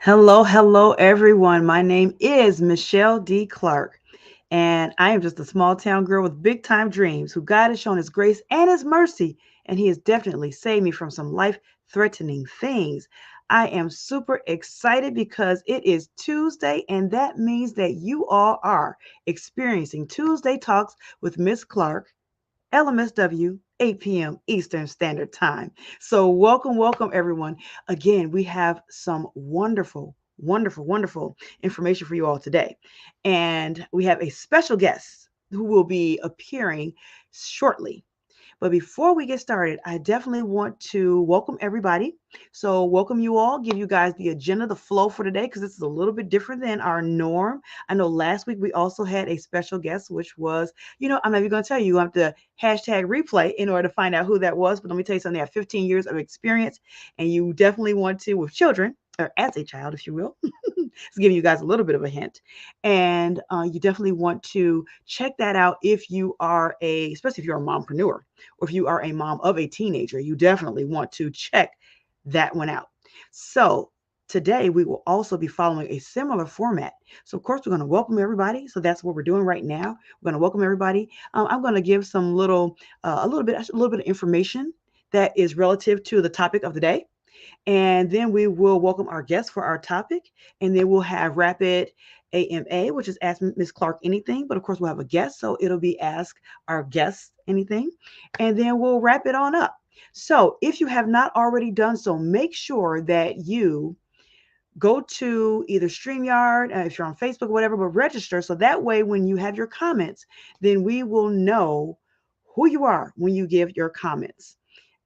Hello, everyone. My name is Michelle D. Clark, and I am just a small town girl with big time dreams who God has shown His grace and His mercy, and He has definitely saved me from some life threatening things. I am super excited because it is Tuesday, and that means that you all are experiencing Tuesday Talks with Miss Clark. LMSW, 8 p.m. Eastern Standard Time. So, welcome, everyone. Again, we have some wonderful information for you all today. And we have a special guest who will be appearing shortly. But before we get started, I definitely want to welcome everybody. So, welcome you all, give you guys the agenda, the flow for today, because this is a little bit different than our norm. I know last week we also had a special guest, which was, I'm not even going to tell you, you have to hashtag replay in order to find out who that was. But let me tell you something, they have 15 years of experience, and you definitely want to, with children, or as a child, if you will. It's giving you guys a little bit of a hint. And you definitely want to check that out if you are especially if you're a mompreneur or if you are a mom of a teenager, you definitely want to check that one out. So today we will also be following a similar format. So of course we're going to welcome everybody. So that's what we're doing right now. We're going to welcome everybody. I'm going to give some a little bit of information that is relative to the topic of the day. And then we will welcome our guest for our topic. And then we'll have rapid AMA, which is Ask Miss Clark Anything. But of course, we'll have a guest. So it'll be Ask Our Guest Anything. And then we'll wrap it on up. So if you have not already done so, make sure that you go to either StreamYard, if you're on Facebook or whatever, but register. So that way, when you have your comments, then we will know who you are when you give your comments.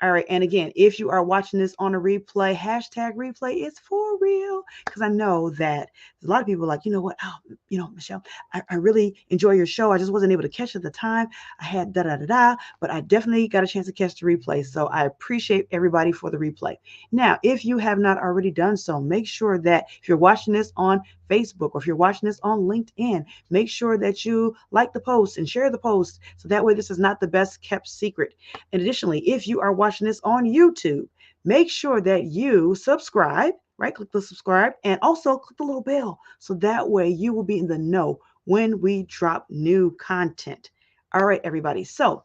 All right. And again, if you are watching this on a replay, hashtag replay is for real. Because I know that a lot of people are like, you know what? Oh, Michelle, I really enjoy your show. I just wasn't able to catch it at the time. I had da da da da, but I definitely got a chance to catch the replay. So I appreciate everybody for the replay. Now, if you have not already done so, make sure that if you're watching this on Facebook or if you're watching this on LinkedIn, make sure that you like the post and share the post. So that way, this is not the best kept secret. And additionally, if you are watching this on YouTube, make sure that you subscribe, right? Click the subscribe and also click the little bell. So that way you will be in the know when we drop new content. All right, everybody. So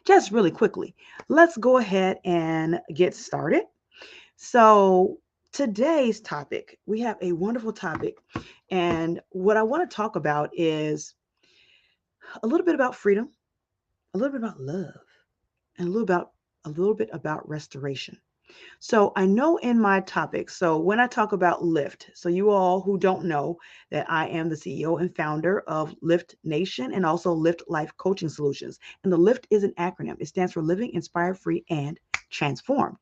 just really quickly, let's go ahead and get started. So today's topic, we have a wonderful topic. And what I want to talk about is a little bit about freedom, a little bit about love, and a little bit about restoration. So I know in my topic, so when I talk about Lift, so you all who don't know that I am the CEO and founder of Lift Nation and also Lift Life Coaching Solutions. And the Lift is an acronym. It stands for Living Inspired, Free, and Transformed.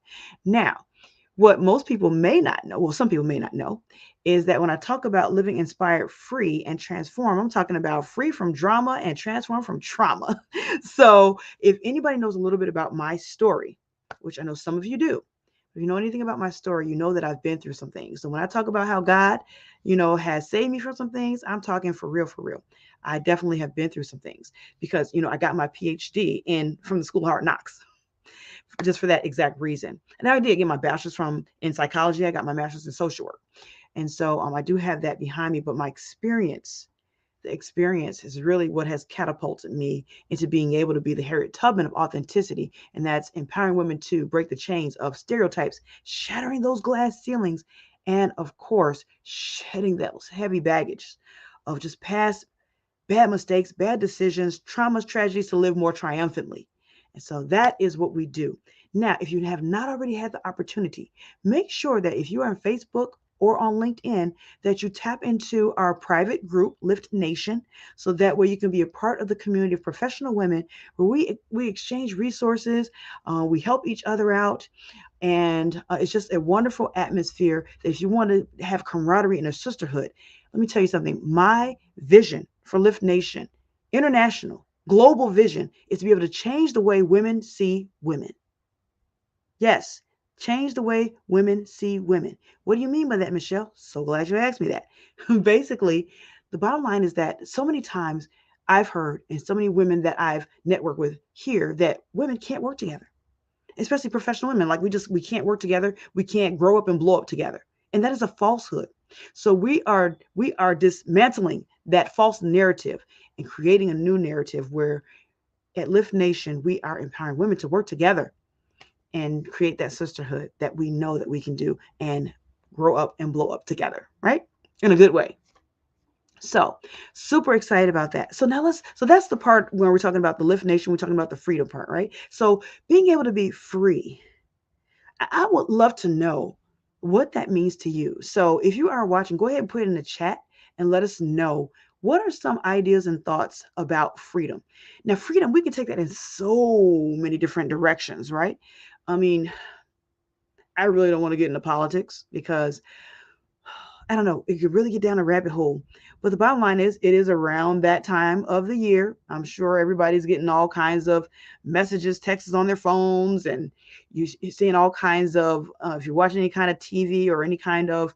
Now, what most people may not know, well, some people may not know, is that when I talk about living inspired, free, and transform, I'm talking about free from drama and transform from trauma. So if anybody knows a little bit about my story, which I know some of you do, if you know anything about my story, you know that I've been through some things. So when I talk about how God, has saved me from some things, I'm talking for real, for real. I definitely have been through some things because, I got my PhD from the School of Hard Knocks just for that exact reason. And I did get my bachelor's from in psychology. I got my master's in social work. And so I do have that behind me, but the experience is really what has catapulted me into being able to be the Harriet Tubman of authenticity. And that's empowering women to break the chains of stereotypes, shattering those glass ceilings, and of course, shedding those heavy baggage of just past bad mistakes, bad decisions, traumas, tragedies to live more triumphantly. And so that is what we do. Now, if you have not already had the opportunity, make sure that if you are on Facebook or on LinkedIn, that you tap into our private group, Lift Nation, so that way you can be a part of the community of professional women where we exchange resources, we help each other out, and it's just a wonderful atmosphere that if you want to have camaraderie and a sisterhood, let me tell you something. My vision for Lift Nation, international, global vision, is to be able to change the way women see women. Yes, change the way women see women. What do you mean by that, Michelle? So glad you asked me that. Basically, the bottom line is that so many times I've heard, and so many women that I've networked with here, that women can't work together, especially professional women. Like we can't work together. We can't grow up and blow up together. And that is a falsehood. So we are dismantling that false narrative and creating a new narrative where at Lift Nation, we are empowering women to work together and create that sisterhood that we know that we can do and grow up and blow up together, right? In a good way. So super excited about that. So that's the part when we're talking about the Lift Nation, we're talking about the freedom part, right? So being able to be free, I would love to know what that means to you. So if you are watching, go ahead and put it in the chat and let us know what are some ideas and thoughts about freedom. Now, freedom, we can take that in so many different directions, right? I mean, I really don't want to get into politics because I don't know, it could really get down a rabbit hole. But the bottom line is, it is around that time of the year. I'm sure everybody's getting all kinds of messages, texts on their phones, and you're seeing all kinds of, if you're watching any kind of TV or any kind of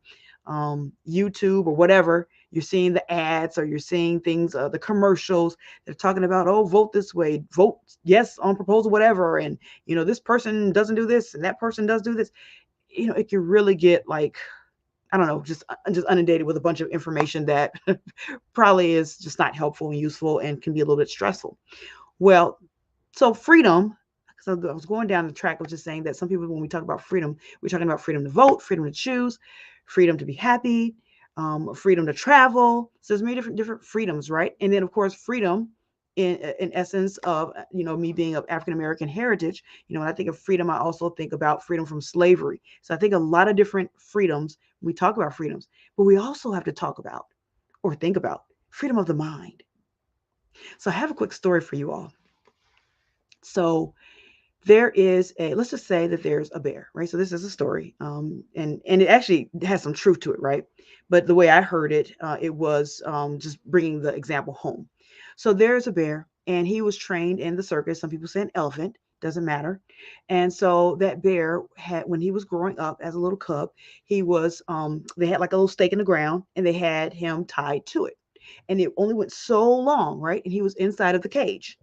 YouTube or whatever, you're seeing the ads or you're seeing things, the commercials. They're talking about, oh, vote this way, vote yes on proposal, whatever. And, this person doesn't do this and that person does do this. It can really get like, I don't know, just inundated with a bunch of information that probably is just not helpful and useful and can be a little bit stressful. Well, so freedom, because I was going down the track of just saying that some people, when we talk about freedom, we're talking about freedom to vote, freedom to choose, freedom to be happy, freedom to travel. So there's many different freedoms, right? And then of course, freedom in essence of, me being of African American heritage, when I think of freedom, I also think about freedom from slavery. So I think a lot of different freedoms, we talk about freedoms, but we also have to talk about or think about freedom of the mind. So I have a quick story for you all. So there is let's just say that there's a bear, right? So this is a story, and it actually has some truth to it, right? But the way I heard it, it was just bringing the example home. So there's a bear, and he was trained in the circus. Some people say an elephant, doesn't matter. And so that bear had, when he was growing up as a little cub, he was, they had like a little stake in the ground, and they had him tied to it, and it only went so long, right? And he was inside of the cage.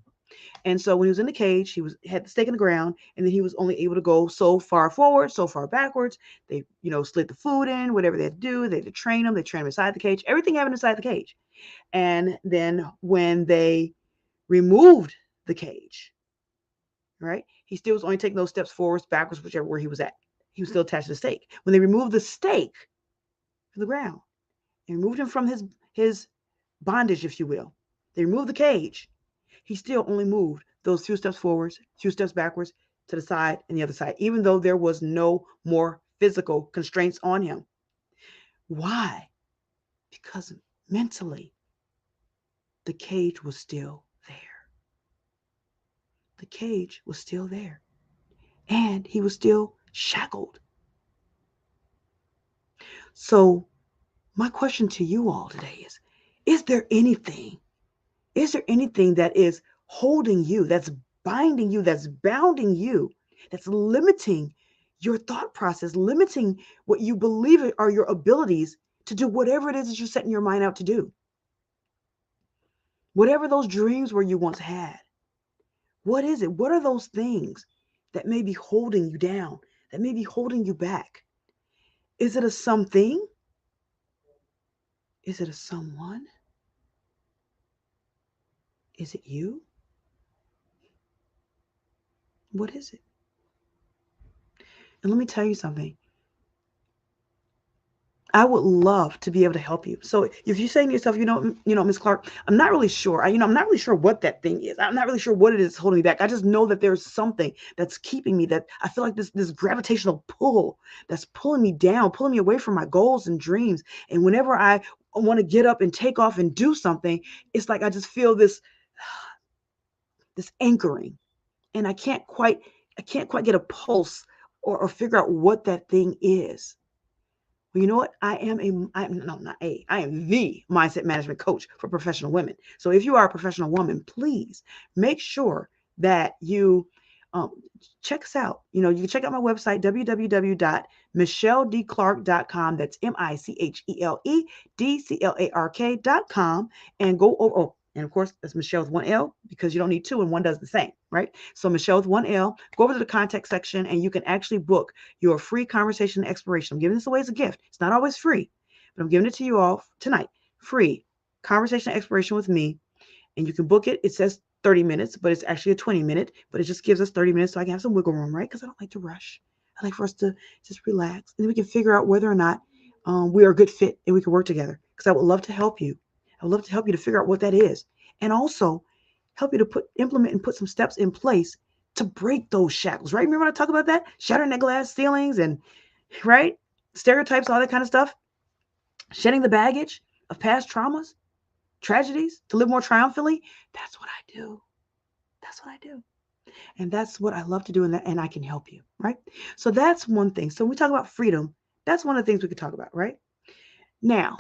And so when he was in the cage, he had the stake in the ground, and then he was only able to go so far forward, so far backwards. They, slid the food in, whatever they had to do. They had to train him. They trained him inside the cage. Everything happened inside the cage. And then when they removed the cage, right, he still was only taking those steps forwards, backwards, whichever where he was at. He was still attached to the stake. When they removed the stake from the ground and removed him from his bondage, if you will, they removed the cage. He still only moved those few steps forwards, few steps backwards, to the side and the other side, even though there was no more physical constraints on him. Why? Because mentally, the cage was still there. The cage was still there. And he was still shackled. So my question to you all today is there anything that is holding you, that's binding you, that's bounding you, that's limiting your thought process, limiting what you believe are your abilities to do whatever it is that you're setting your mind out to do? Whatever those dreams were you once had, what is it? What are those things that may be holding you down, that may be holding you back? Is it a something? Is it a someone? Is it you? What is it? And let me tell you something. I would love to be able to help you. So if you're saying to yourself, Ms. Clark, I'm not really sure. I'm not really sure what that thing is. I'm not really sure what it is holding me back. I just know that there's something that's keeping me, that I feel like this gravitational pull that's pulling me down, pulling me away from my goals and dreams. And whenever I want to get up and take off and do something, it's like I just feel this anchoring, and I can't quite get a pulse or figure out what that thing is. Well, you know what? I am the mindset management coach for professional women. So if you are a professional woman, please make sure that you check us out. You can check out my website, www.micheledclark.com. That's MICHELEDCLARK.com, and go over. Oh, And of course, that's Michelle with one L because you don't need two and one does the same, right? So Michelle with one L, go over to the contact section and you can actually book your free conversation exploration. I'm giving this away as a gift. It's not always free, but I'm giving it to you all tonight. Free conversation exploration with me. And you can book it. It says 30 minutes, but it's actually a 20-minute, but it just gives us 30 minutes so I can have some wiggle room, right? Because I don't like to rush. I like for us to just relax and then we can figure out whether or not we are a good fit and we can work together. Because I would love to help you. I would love to help you to figure out what that is and also help you to implement and put some steps in place to break those shackles, right? Remember when I talk about that? Shattering the glass ceilings and, right? Stereotypes, all that kind of stuff. Shedding the baggage of past traumas, tragedies to live more triumphantly. That's what I do. That's what I do. And that's what I love to do, and I can help you, right? So that's one thing. So when we talk about freedom, that's one of the things we could talk about, right? Now,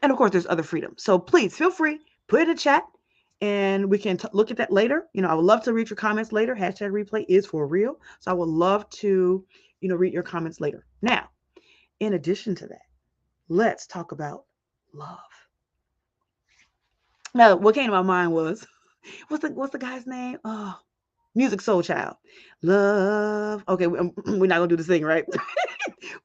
and of course, there's other freedom. So please feel free, put it in the chat, and we can look at that later. I would love to read your comments later. Hashtag replay is for real. So I would love to, read your comments later. Now, in addition to that, let's talk about love. Now, what came to my mind was, what's the guy's name? Oh, Music Soul Child. Love. Okay, we're not gonna do this thing, right?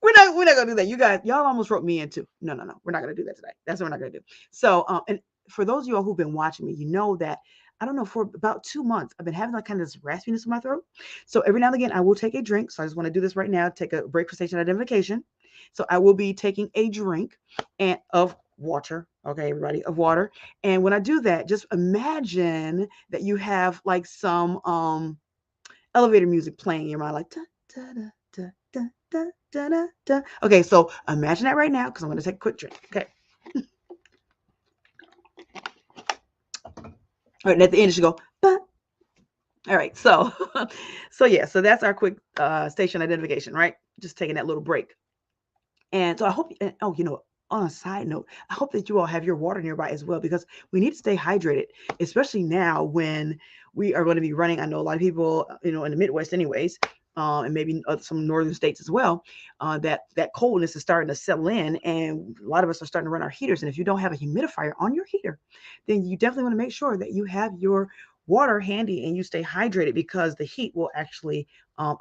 we're not gonna do that. You guys, y'all almost wrote me into. No. We're not gonna do that today. That's what we're not gonna do. So, and for those of you all who've been watching me, you know that I don't know, for about 2 months, I've been having like kind of this raspiness in my throat. So every now and again, I will take a drink. So I just want to do this right now. Take a break for station identification. So I will be taking a drink and of water. Okay, everybody, of water. And when I do that, just imagine that you have like some elevator music playing in your mind, like da, da, da, da, da, da, da, da, da. Okay, so imagine that right now because I'm going to take a quick drink. Okay. All right, and at the end, it should go, bah. All right, so so that's our quick station identification, right? Just taking that little break. And so I hope, on a side note, I hope that you all have your water nearby as well because we need to stay hydrated, especially now when we are going to be running. I know a lot of people, in the Midwest anyways, and maybe some northern states as well, that coldness is starting to settle in and a lot of us are starting to run our heaters. And if you don't have a humidifier on your heater, then you definitely want to make sure that you have your water handy and you stay hydrated because the heat will actually,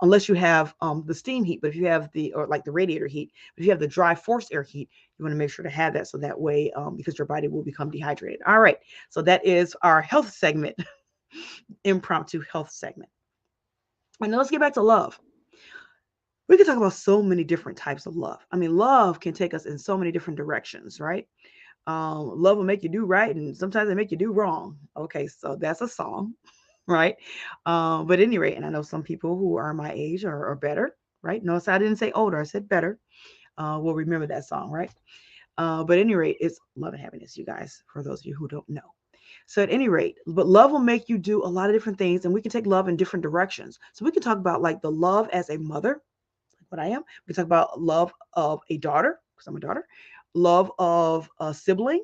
unless you have the steam heat, but if you have like the radiator heat, if you have the dry forced air heat, you want to make sure to have that so that way, because your body will become dehydrated. All right, so that is our health segment, impromptu health segment. And now let's get back to love. We can talk about so many different types of love. I mean, love can take us in so many different directions, right? Love will make you do right, and sometimes they make you do wrong. Okay, so that's a song, right? But at any rate, and I know some people who are my age or better, right? Notice I didn't say older, I said better. Will remember that song, right? But at any rate, it's love and happiness, you guys, for those of you who don't know. So at any rate, but love will make you do a lot of different things, and we can take love in different directions. So we can talk about like the love as a mother, like what I am. We can talk about love of a daughter, because I'm a daughter, love of a sibling.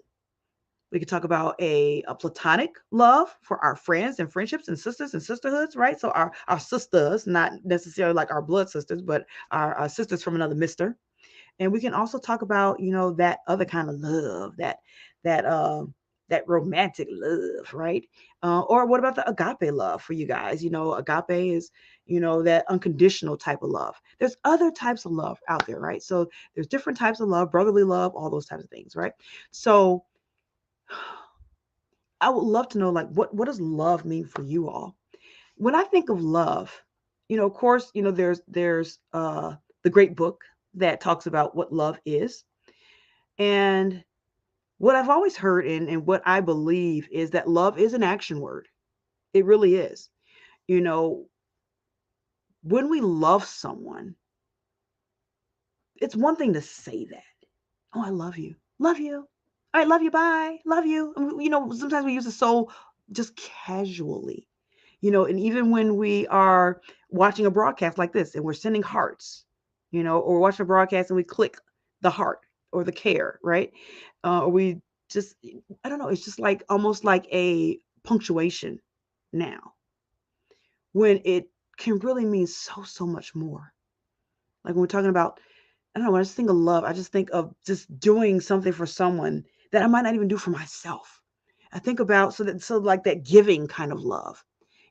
We could talk about a platonic love for our friends and friendships and sisters and sisterhoods, right? So our sisters, not necessarily like our blood sisters, but our sisters from another mister. And we can also talk about, that other kind of love, that that romantic love, right? Or what about the agape love for you guys? Agape is, that unconditional type of love. There's other types of love out there, right? So there's different types of love, brotherly love, all those types of things, right? So I would love to know, like, what does love mean for you all? When I think of love, of course, there's the great book that talks about what love is. And what I've always heard and what I believe is that love is an action word. It really is. You know, when we love someone, it's one thing to say that. Oh, I love you. Love you. All right, love you. Bye. Love you. Sometimes we use it so just casually. And even when we are watching a broadcast like this and we're sending hearts, or watching a broadcast and we click the heart or the care, right? Or we just, I don't know, it's just like almost like a punctuation now when it can really mean so much more. Like when we're talking about, I don't know, when I just think of love, I just think of just doing something for someone that I might not even do for myself. I think about so like that giving kind of love.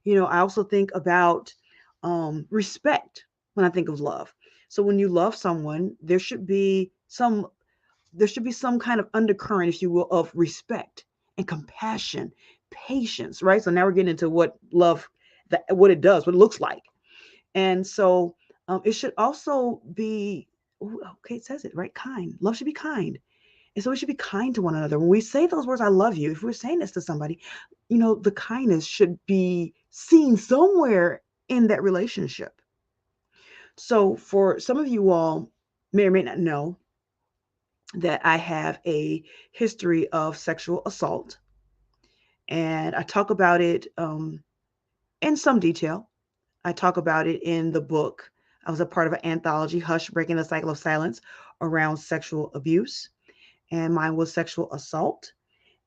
I also think about respect when I think of love. So when you love someone, there should be some kind of undercurrent, if you will, of respect and compassion, patience, right? So now we're getting into what love, what it does, what it looks like. And so it should also be, okay, it says it, right? Kind. Love should be kind. And so we should be kind to one another. When we say those words, I love you, if we're saying this to somebody, the kindness should be seen somewhere in that relationship. So for some of you all may or may not know that I have a history of sexual assault, and I talk about it in some detail. I talk about it in the book. I was a part of an anthology, Hush, Breaking the Cycle of Silence, around sexual abuse, and mine was sexual assault.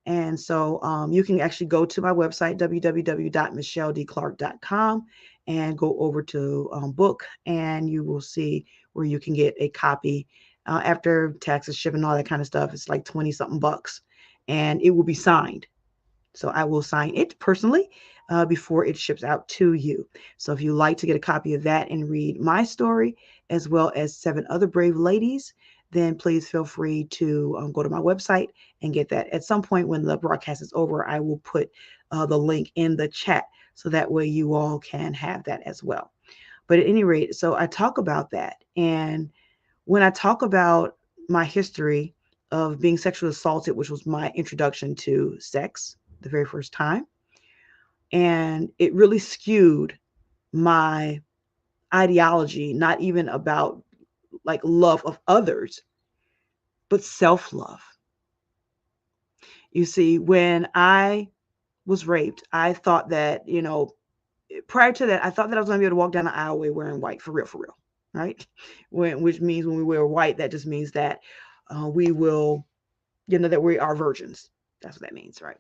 And so you can actually go to my website, www.michelledclark.com, and go over to book, and you will see where you can get a copy after taxes, shipping, all that kind of stuff. It's like 20 something bucks, and it will be signed. So I will sign it personally before it ships out to you. So if you like to get a copy of that and read my story, as well as 7 other brave ladies, then please feel free to go to my website and get that. At some point when the broadcast is over, I will put the link in the chat so that way you all can have that as well. But at any rate, so I talk about that. And when I talk about my history of being sexually assaulted, which was my introduction to sex the very first time, and it really skewed my ideology, not even about like love of others, but self-love. You see, when I was raped, I thought that, prior to that, I thought that I was going to be able to walk down the aisle wearing white, for real, right? Which means when we wear white, that just means that we will, that we are virgins. That's what that means, right?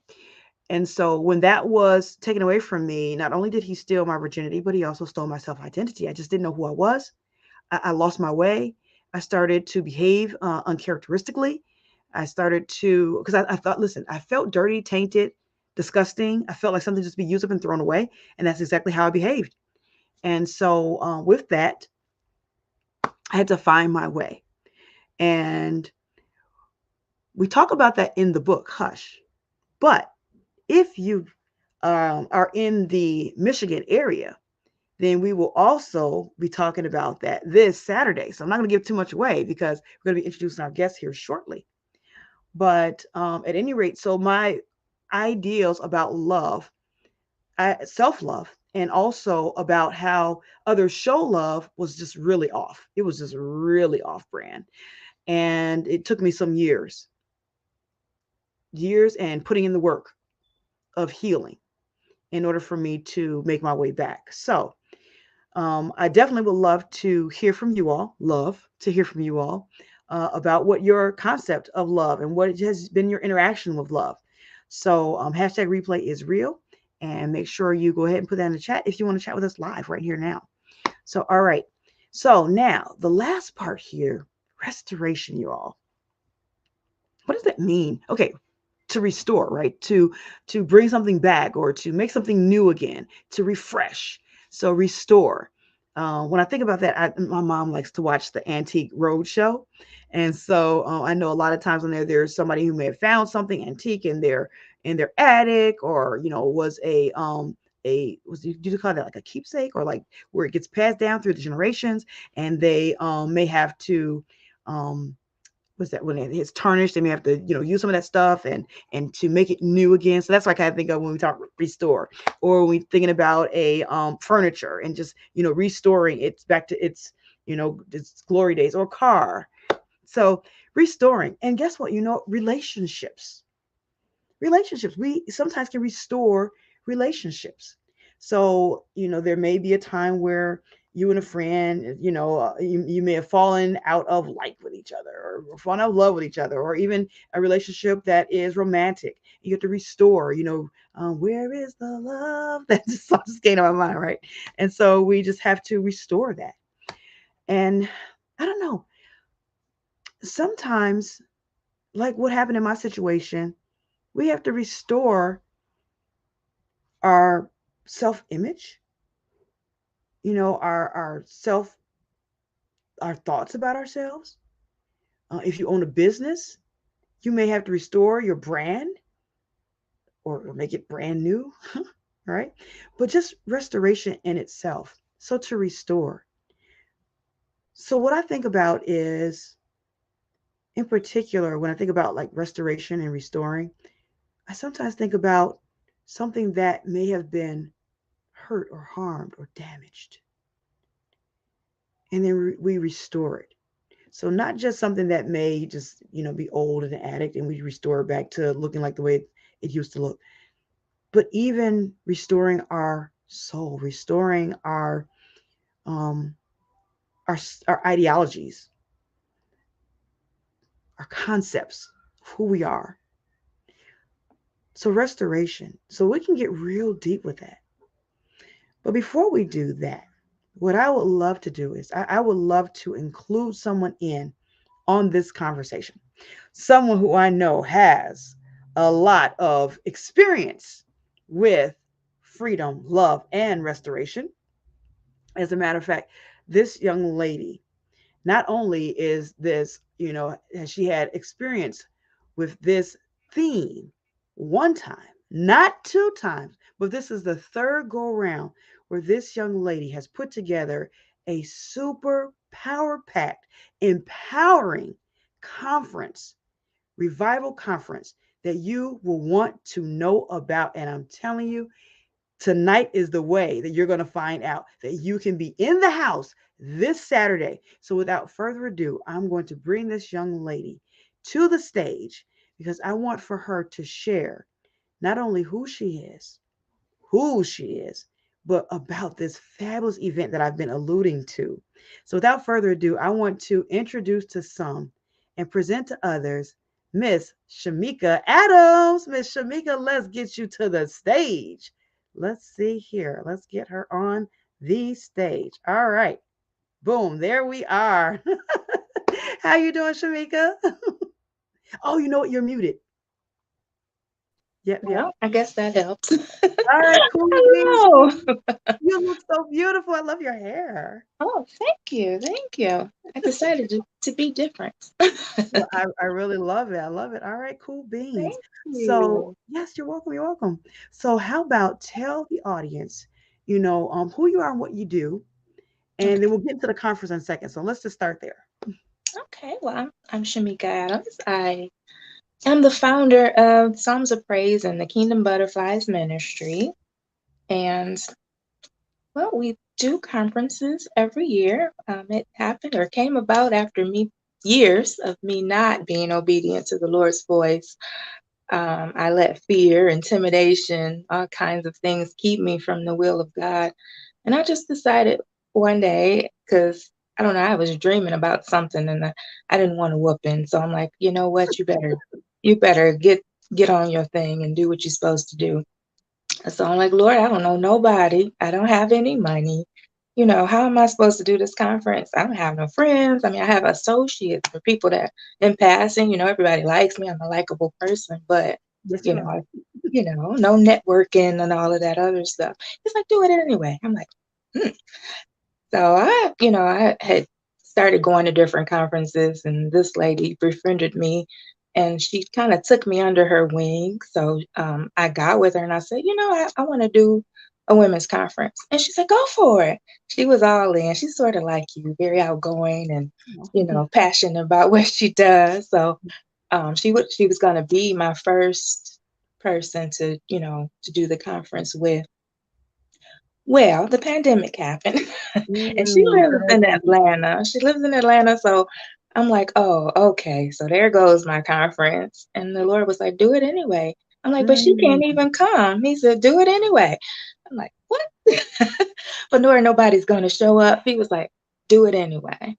And so when that was taken away from me, not only did he steal my virginity, but he also stole my self-identity. I just didn't know who I was. I lost my way. I started to behave uncharacteristically. I started to, because I thought, listen, I felt dirty, tainted, disgusting. I felt like something just be used up and thrown away. And that's exactly how I behaved. And so with that, I had to find my way. And we talk about that in the book, Hush. But if you are in the Michigan area, then we will also be talking about that this Saturday. So I'm not going to give too much away because we're going to be introducing our guests here shortly. But at any rate, so my ideals about love, self-love, and also about how others show love was just really off. It was just really off brand. And it took me some years and putting in the work of healing in order for me to make my way back. So I definitely would love to hear from you all, about what your concept of love and what has been your interaction with love. So hashtag replay is real. And make sure you go ahead and put that in the chat if you want to chat with us live right here now. So, all right. So now the last part here, restoration, you all. What does that mean? Okay, to restore, right? To bring something back or to make something new again, to refresh. So restore. When I think about that, my mom likes to watch the Antique Roadshow, and so I know a lot of times when there's somebody who may have found something antique in their attic, or was do you call that like a keepsake, or like where it gets passed down through the generations, and they may have to what's that, when it's tarnished, they may have to use some of that stuff and to make it new again. So that's what I kind of think of when we talk restore, or when we're thinking about a furniture and just restoring it back to its glory days, or car. So restoring. And guess what, relationships, we sometimes can restore relationships. So there may be a time where you and a friend, you may have fallen out of like with each other, or fallen out of love with each other, or even a relationship that is romantic. You have to restore, where is the love? That just came to my mind, right? And so we just have to restore that. And I don't know, sometimes, like what happened in my situation, We have to restore our self-image, our self, our thoughts about ourselves. If you own a business, you may have to restore your brand or make it brand new, right? But just restoration in itself. So to restore. So what I think about is, in particular, when I think about like restoration and restoring, I sometimes think about something that may have been hurt or harmed or damaged, and then we restore it. So not just something that may just be old and an addict, and we restore it back to looking like the way it used to look, but even restoring our soul, restoring um, our our ideologies, our concepts of who we are. So restoration. So we can get real deep with that. But before we do that, what I would love to do is I would love to include someone in on this conversation. Someone who I know has a lot of experience with freedom, love, and restoration. As a matter of fact, this young lady, not only is this, has she had experience with this theme one time, not two times, but this is the third go around where this young lady has put together a super power packed, empowering conference, revival conference that you will want to know about. And I'm telling you, tonight is the way that you're going to find out that you can be in the house this Saturday. So, without further ado, I'm going to bring this young lady to the stage because I want for her to share not only who she is, but about this fabulous event that I've been alluding to. So, without further ado, I want to introduce to some and present to others Miss Shamika Adams. Miss Shamika, let's get you to the stage. Let's see here. Let's get her on the stage. All right. Boom. There we are. How you doing, Shamika? Oh, you know what? You're muted. Yep, yep. Well, I guess that helps. All right, cool beans. Hello. You look so beautiful. I love your hair. Oh, thank you. Thank you. I decided to be different. Well, I really love it. I love it. All right, cool beans. Thank So, you. yes, you're welcome. You're welcome. So, how about tell the audience, who you are and what you do, and then Okay. we'll get into the conference in a second. So, let's just start there. Okay. Well, I'm Shamika Adams. I am the founder of Psalms of Praise and the Kingdom Butterflies Ministry. And well, we do conferences every year. It happened or came about after me years of me not being obedient to the Lord's voice. I let fear, intimidation, all kinds of things keep me from the will of God. And I just decided one day, because I don't know, I was dreaming about something and I didn't want to whooping. So I'm like, you know what, you better get on your thing and do what you're supposed to do. So I'm like, Lord, I don't know nobody. I don't have any money. How am I supposed to do this conference? I don't have no friends. I mean, I have associates or people that in passing, everybody likes me. I'm a likable person, but Yes, you you know, are. I- no networking and all of that other stuff. It's like, do it anyway. I'm like, hmm. So I had started going to different conferences, and this lady befriended me, and she kind of took me under her wing. So I got with her, and I said, I want to do a women's conference, and she said, go for it. She was all in. She's sort of like you, very outgoing and Oh, passionate about what she does. So she was going to be my first person to do the conference with. Well, the pandemic happened, and she lives go in ahead. Atlanta. She lives in Atlanta, so I'm like, oh, okay. So there goes my conference. And the Lord was like, do it anyway. I'm like, but she can't Mm, even come. He said, do it anyway. I'm like, what? But Lord, nobody's going to show up. He was like, do it anyway.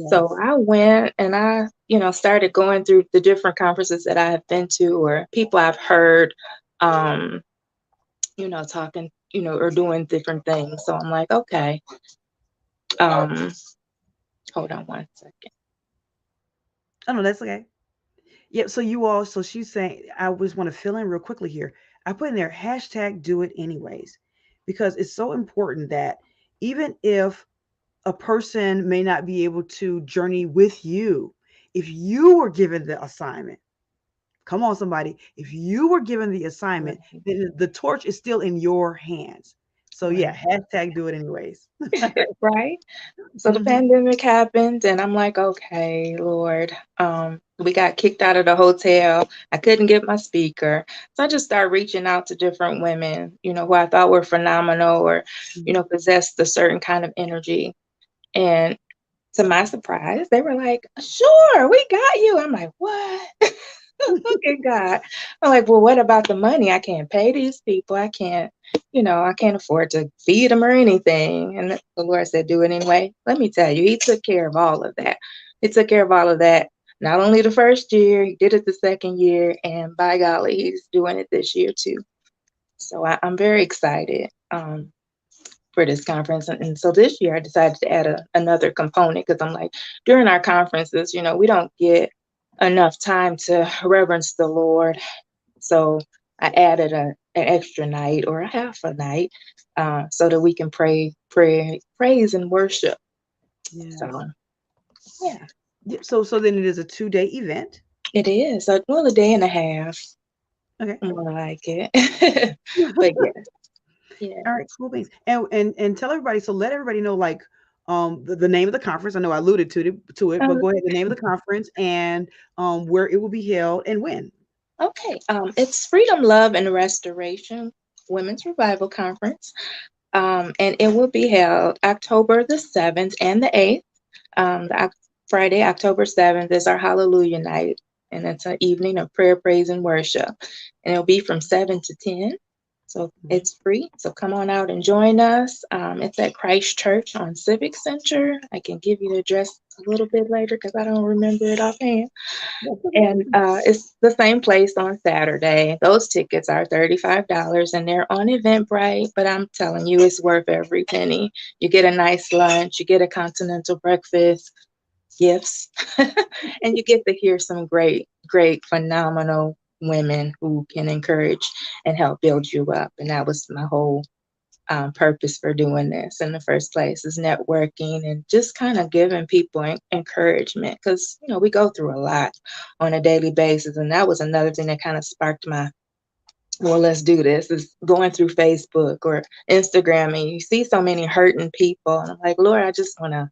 So yes. I went and I started going through the different conferences that I have been to or people I've heard. Um, talking, or doing different things. So I'm like, okay, um, hold on one second. Oh no, that's okay. Yep. So you all, so she's saying, I just want to fill in real quickly here. I put in there hashtag do it anyways, because it's so important that even if a person may not be able to journey with you, if you were given the assignment, come on, somebody, if you were given the assignment, Right. then the torch is still in your hands. So yeah, Right. hashtag do it anyways. Right. So the Hmm. pandemic happened, and I'm like, okay, Lord, we got kicked out of the hotel. I couldn't get my speaker. So I just started reaching out to different women, who I thought were phenomenal or, possessed a certain kind of energy. And to my surprise, they were like, sure, we got you. I'm like, what? Look at God. I'm like, well, what about the money? I can't pay these people. I can't afford to feed them or anything. And the Lord said, do it anyway. Let me tell you, He took care of all of that. He took care of all of that. Not only the first year, He did it the second year, and by golly, He's doing it this year too. So I'm very excited for this conference. And so this year, I decided to add another component because I'm like, during our conferences, we don't get enough time to reverence the Lord. So I added an extra night or a half a night so that we can praise and worship. Yes. So yeah, So then it is a 2 day event. it is. So, well, a day and a half, Okay. more like it. But yeah, yeah. All right, cool beans. And tell everybody, so let everybody know like the name of the conference. I know I alluded to it, but Um, go ahead, the name of the conference and where it will be held and when. okay. It's Freedom, Love, and Restoration Women's Revival Conference. And it will be held October the 7th and the 8th. Friday, October 7th is our Hallelujah night, and it's an evening of prayer, praise, and worship. And it'll be from 7 to 10. So Mhm. it's free. So come on out and join us. It's at Christ Church on Civic Center. I can give you the address a little bit later because I don't remember it offhand. That's okay. And it's the same place on Saturday. Those tickets are $35 and they're on Eventbrite, but I'm telling you, it's worth every penny. You get a nice lunch, you get a continental breakfast, gifts, and you get to hear some great, great, phenomenal women who can encourage and help build you up. And that was my whole purpose for doing this in the first place is networking and just kind of giving people encouragement because we go through a lot on a daily basis, and that was another thing that kind of sparked my well, let's do this is going through Facebook or Instagram, and you see so many hurting people, and I'm like, Lord, I just want to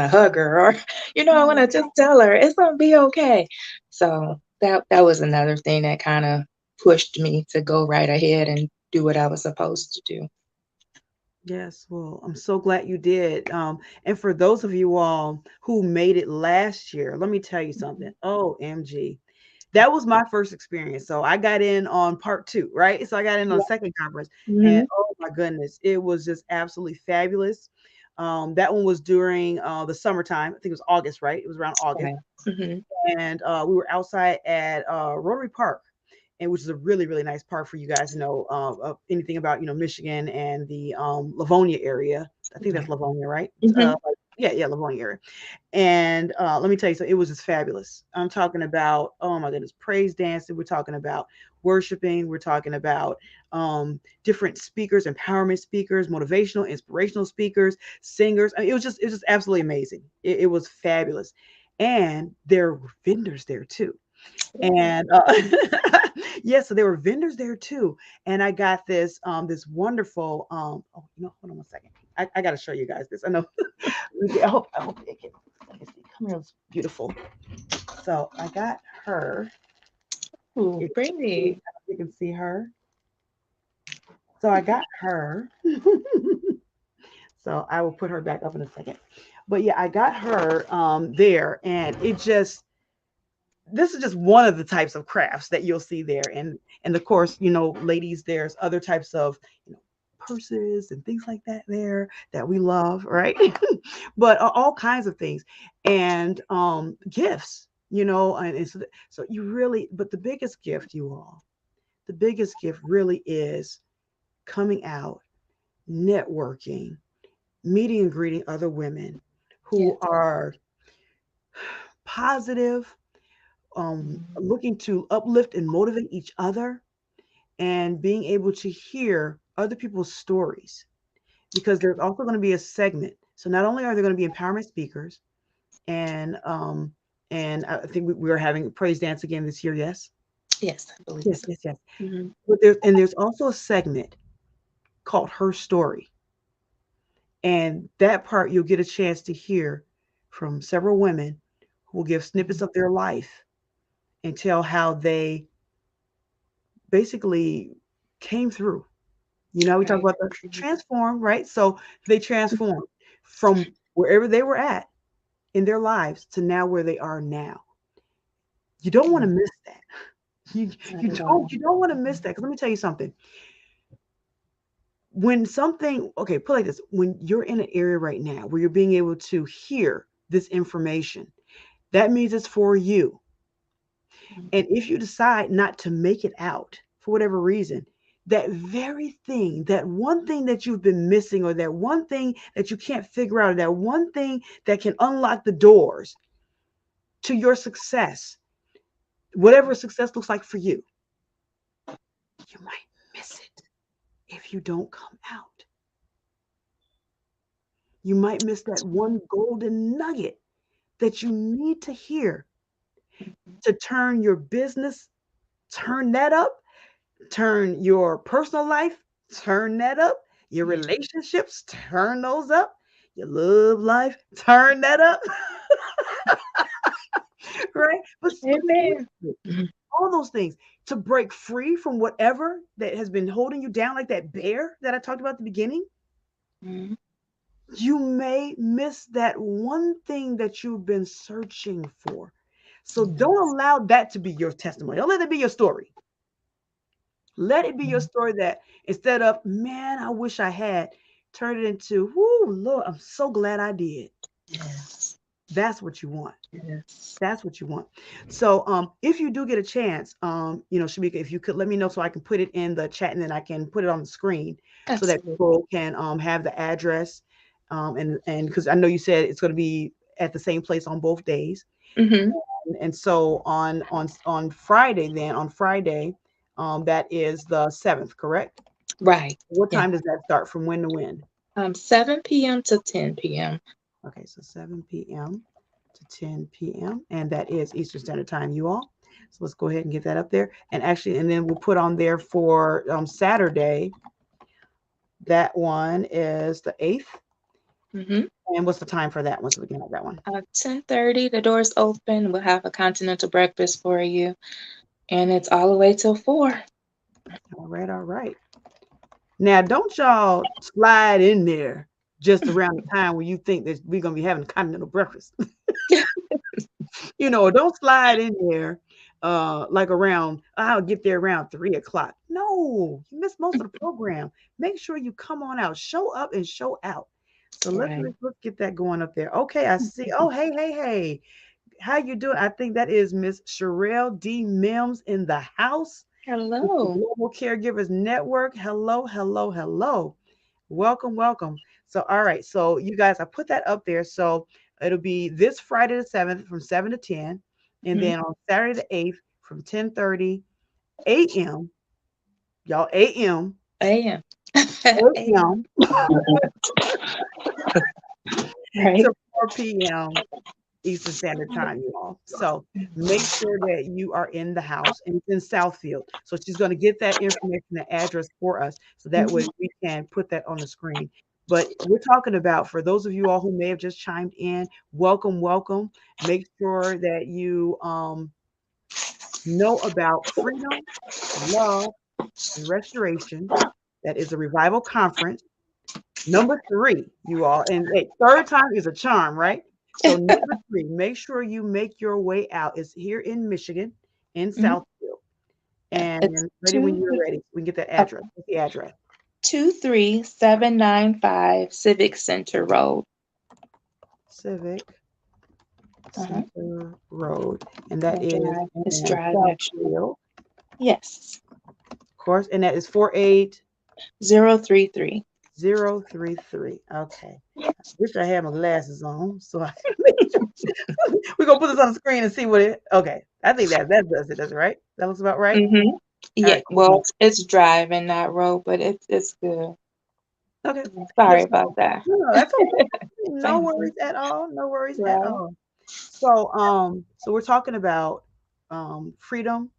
hug her, or I want Yeah. to just tell her it's gonna be okay. So that was another thing that kind of pushed me to go right ahead and do what I was supposed to do. Yes, well, I'm so glad you did. And for those of you all who made it last year, let me tell you something. Oh, MG. That was my first experience. So I got in on part two, right? So I got in on the second conference, and Mm-hmm. oh my goodness, it was just absolutely fabulous. That one was during the summertime. I think it was August, right? It was around August, Right. Mm-hmm. and we were outside at Rotary Park, and which is a really really nice park for you guys to know anything about Michigan and the Livonia area. I think that's Right. Livonia, right? Mm-hmm. Yeah, Livonia area. And let me tell you, so it was just fabulous. I'm talking about, oh my goodness, praise dancing. We're talking about worshiping. We're talking about different speakers, empowerment speakers, motivational, inspirational speakers, singers. I mean, it was just absolutely amazing. It was fabulous, and there were vendors there too. And yeah, so there were vendors there too. And I got this wonderful oh, hold on one second. I got to show you guys this. I know. I hope it can. Let me see. Come here, it's beautiful. So I got her. Ooh, If pretty. you can see her. So I got her. So I will put her back up in a second. But yeah, I got her there, and it just this is just one of the types of crafts that you'll see there. And of course, ladies, there's other types of purses and things like that there that we love, right? But all kinds of things and gifts, and so you really, but the biggest gift, you all, the biggest gift really is coming out, networking, meeting and greeting other women Yeah. who are positive, looking to uplift and motivate each other, and being able to hear other people's stories, because there's also going to be a segment. So not only are there going to be empowerment speakers, and I think we're having praise dance again this year. Yes, Yes, I believe yes, so. yes, yes. Hmm. But there's also a segment called Her Story, and that part you'll get a chance to hear from several women who will give snippets of their life and tell how they basically came through. You know, we talk Right. about the transform, right? So they transformed from wherever they were at in their lives to now where they are now. You don't want to miss that. You Not you at don't all. you don't want to miss that. Because let me tell you something. When something, okay, put it like this, when you're in an area right now where you're being able to hear this information, that means it's for you. And if you decide not to make it out for whatever reason, that very thing, that one thing that you've been missing, or that one thing that you can't figure out, or that one thing that can unlock the doors to your success, whatever success looks like for you, you might miss it if you don't come out. You might miss that one golden nugget that you need to hear to turn your business, turn that up, turn your personal life, turn that up, your Yeah. relationships, turn those up, your love life, turn that up, right? But Amen. seriously, all those things, to break free from whatever that has been holding you down, like that bear that I talked about at the beginning. Mhm. You may miss that one thing that you've been searching for. So don't Yes. allow that to be your testimony. Don't let it be your story. Let it be your Mhm. story, that instead of, man, I wish I had, turn it into, whoo, Lord, I'm so glad I did. Yes. That's what you want. Yes. That's what you want. So if you do get a chance, Shamika, if you could let me know so I can put it in the chat, and then I can put it on the screen so that Absolutely. people can have the address. And because I know you said it's going to be at the same place on both days. Hmm. And so on Friday, then on Friday, that is the 7th, correct? Right. What Yeah. time does that start? From when to when? 7 p.m. to 10 p.m. Okay, so 7 p.m. to 10 p.m. And that is Eastern Standard Time, you all. So let's go ahead and get that up there. And then we'll put on there for Saturday. That one is the 8th. Hmm. And what's the time for that one? So we can have that one. 10:30. The doors open. We'll have a continental breakfast for you, and it's all the way till 4. All right, all right. Now, don't y'all slide in there just around the time when you think that we're going to be having continental breakfast. Don't slide in there like around, I'll get there around 3 o'clock. No, you miss most of the program. Make sure you come on out, show up and show out. So let's Right. let's get that going up there. Okay, I see. Oh, hey, hey, hey. How you doing? I think that is Miss Sherelle D. Mims in the house with the Hello. Global Caregivers Network. Hello, hello, hello. Welcome, welcome. So, all right. So, you guys, I put that up there. So, it'll be this Friday the 7th from 7 to 10. And Mhm. then on Saturday the 8th from 10:30 a.m. Y'all, a.m. A.M. A.M. 8 p.m. Right. to 4 p.m. Eastern Standard Time, you all. So make sure that you are in the house, and it's in Southfield. So she's going to get that information, the address for us, so that way Mhm. we can put that on the screen. But we're talking about, for those of you all who may have just chimed in, welcome, welcome. Make sure that you know about freedom, love, and restoration. That is a revival conference. Number 3, you all, and hey, third time is a charm, right? So number 3, make sure you make your way out. It's here in Michigan, in Mhm. Southfield. Yeah. It's And ready when two you're ready. We can get that uh, address. What's the address? 23795 Civic Center Road. Civic Uh-huh. Center Road. And that Yeah, is drive. It's in drive actually. Southfield, Yes. of course. And that is 48033. 033. Okay. Wish I had my glasses on so I can make sure. We're gonna put this on the screen and see what it. Okay, I think that does it. Does it right? That looks about right. Mm-hmm. All Yeah, right, cool. well, it's driving, not road, but it's good. Okay. Sorry Yes. about that. No, no, that's okay. No Thank you. worries at all. No worries at Right. all. So we're talking about freedom,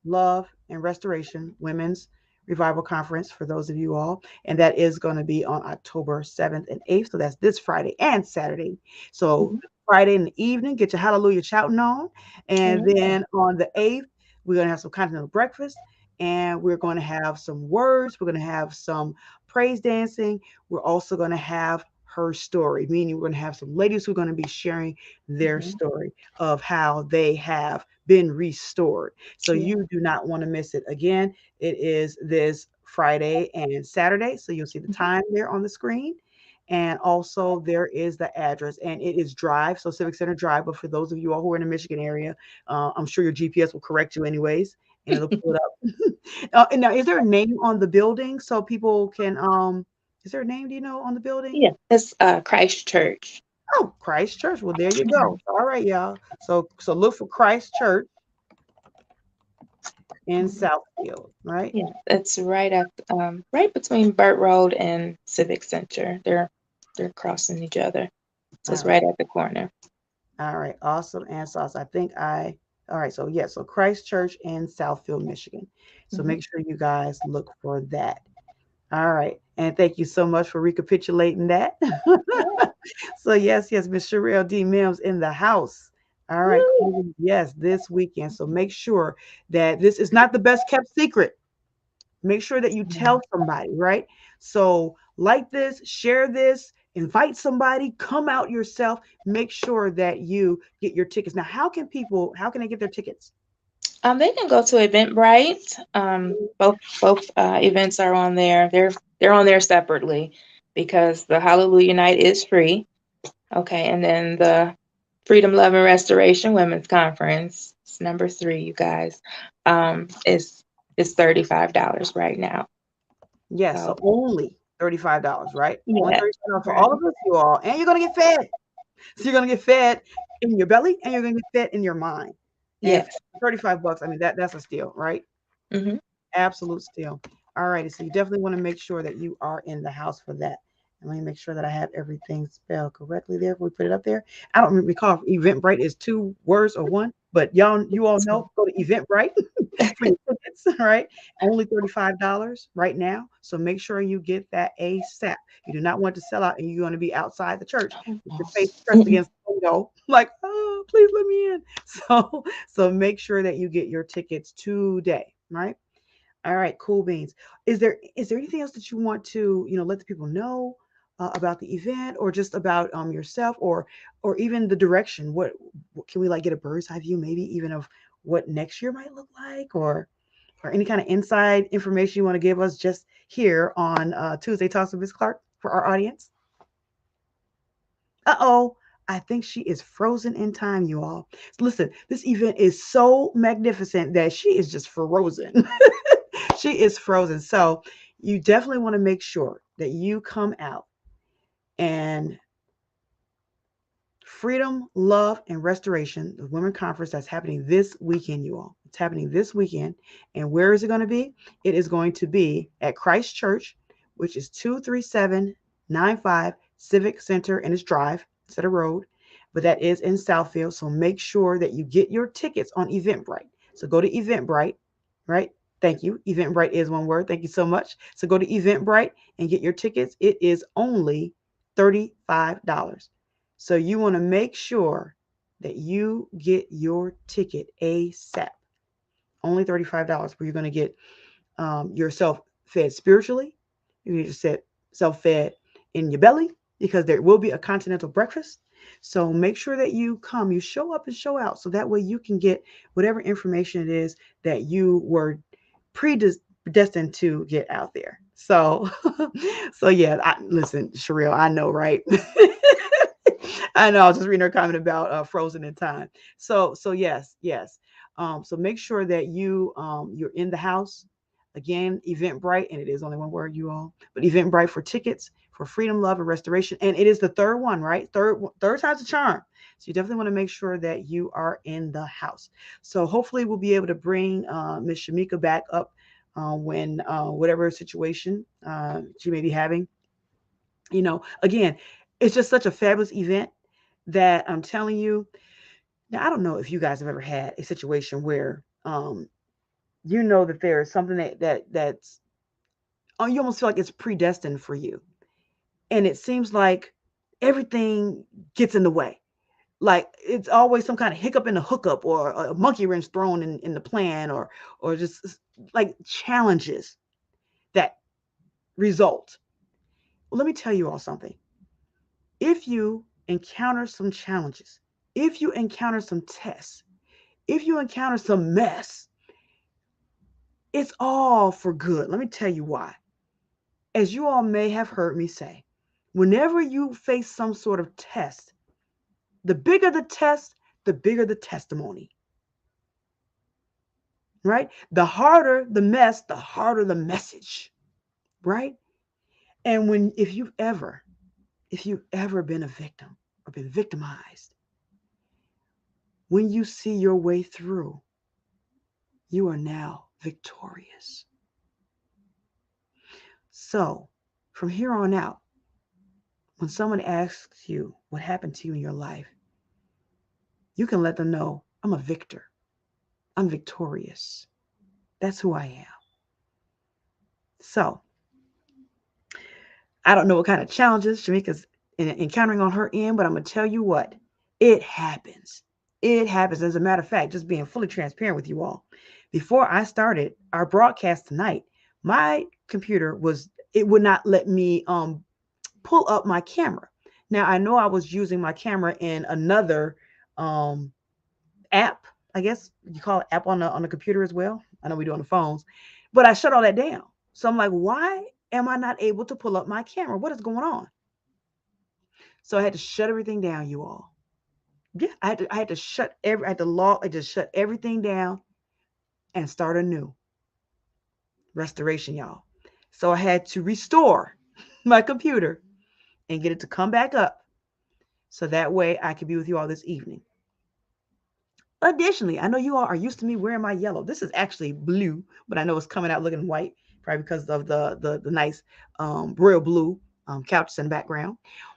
love, and restoration, women's revival conference for those of you all, and that is going to be on October 7th and 8th. So that's this Friday and Saturday. So Mm-hmm. Friday in the evening, get your hallelujah shouting on, and Yeah. then on the 8th, we're going to have some continental breakfast, and we're going to have some words. We're going to have some praise dancing. We're also going to have her story, meaning we're going to have some ladies who are going to be sharing their Mm-hmm. story of how they have been restored. So Yeah. you do not want to miss it. Again, it is this Friday and Saturday. So you'll see the Mm-hmm. time there on the screen. And also there is the address, and it is Drive, so Civic Center Drive. But for those of you all who are in the Michigan area, I'm sure your GPS will correct you anyways, and it'll pull it up. And now, is there a name on the building so people can? Is there a name? Do you know on the building? Yeah. It's Christ Church. Oh, Christ Church. Well, there you Mhm. go. All right, y'all. So look for Christ Church in Mhm. Southfield, right? Yeah, it's right between Burt Road and Civic Center. They're crossing each other. So All it's right. right at the corner. All right. Awesome and sauce. I think I all right. So yeah, so Christ Church in Southfield, Michigan. So Hmm. make sure you guys look for that. All right. And thank you so much for recapitulating that. Yeah. So yes, Miss Sherelle D. Mims in the house. All right, Woo! cool. Yes, this weekend. So make sure that this is not the best kept secret. Make sure that you tell somebody, right? So like this, share this, invite somebody, come out yourself. Make sure that you get your tickets. Now, how can they get their tickets? They can go to Eventbrite. Both events are on there. They're on there separately because the Hallelujah Night is free. Okay, and then the Freedom, Love, and Restoration Women's Conference, it's number 3, you guys, is $35 right now. Yes, So so only $35, right? Only yeah, $35 for right. all of us, you all. And you're gonna get fed. So you're gonna get fed in your belly and you're gonna get fed in your mind. And Yes. for 35 bucks, I mean that's a steal, right? Hmm. Absolute steal. All righty. So you definitely want to make sure that you are in the house for that. And let me make sure that I have everything spelled correctly there. If we put it up there. I don't recall if Eventbrite is 2 words or one, but you all know, go to Eventbrite for your tickets. All right. Only $35 right now. So make sure you get that ASAP. You do not want to sell out and you're going to be outside the church with your face pressed Mm-mm. against the window, like, oh, please let me in. So make sure that you get your tickets today, right? All right, cool beans. Is there anything else that you want to let the people know about the event, or just about yourself, or even the direction? What can we like get a bird's eye view, maybe even of what next year might look like, or any kind of inside information you want to give us just here on Tuesday Talks with Miss Clark for our audience? Uh-oh. I think she is frozen in time, you all. Listen, this event is so magnificent that she is just frozen. She is frozen. So you definitely want to make sure that you come out and Freedom, Love, and Restoration, the Women Conference that's happening this weekend, you all. It's happening this weekend. And where is it going to be? It is going to be at Christ Church, which is 23795 Civic Center, and it's Drive instead of Road. But that is in Southfield. So make sure that you get your tickets on Eventbrite. So go to Eventbrite, right? Thank you. Eventbrite is one word. Thank you so much. So go to Eventbrite and get your tickets. It is only $35. So you want to make sure that you get your ticket ASAP. Only $35, where you're going to get yourself fed spiritually. You need to set self fed in your belly, because there will be a continental breakfast. So make sure that you come, you show up and show out, so that way you can get whatever information it is that you were predestined to get out there. So, so yeah, listen, Sherelle, I know, right? I know. I was just reading her comment about Frozen in Time. So yes. So make sure that you're in the house. Again, Eventbrite, and it is only one word, you all. But Eventbrite for tickets for Freedom, Love, and Restoration, and it is the third one, right? Third time's a charm. So you definitely want to make sure that you are in the house. So hopefully we'll be able to bring Miss Shamika back up when whatever situation she may be having. Again, it's just such a fabulous event that I'm telling you. Now, I don't know if you guys have ever had a situation where you know that there is something that's you almost feel like it's predestined for you, and it seems like everything gets in the way. Like it's always some kind of hiccup in the hookup, or a monkey wrench thrown in the plan, or just like challenges that result. Well, let me tell you all something. If you encounter some challenges, if you encounter some tests, if you encounter some mess, it's all for good. Let me tell you why. As you all may have heard me say, whenever you face some sort of test, the bigger the test, the bigger the testimony, right? The harder the mess, the harder the message, right? And if you've ever been a victim or been victimized, when you see your way through, you are now victorious. So, from here on out, when someone asks you what happened to you in your life, you can let them know I'm a victor. I'm victorious. That's who I am. So, I don't know what kind of challenges Shamika's encountering on her end, but I'm going to tell you what, it happens. It happens. As a matter of fact, just being fully transparent with you all, before I started our broadcast tonight, my computer it would not let me pull up my camera. Now, I know I was using my camera in another um, app, I guess you call it app on the computer as well. I know we do on the phones, but I shut all that down. So I'm like, why am I not able to pull up my camera? What is going on? So I had to shut everything down, you all. Yeah, I had to log, I just shut everything down and start anew. Restoration, y'all. So I had to restore my computer and get it to come back up so that way I could be with you all this evening. Additionally, I know you all are used to me wearing my yellow. This is actually blue, but I know it's coming out looking white, probably because of the nice royal blue couches in the background.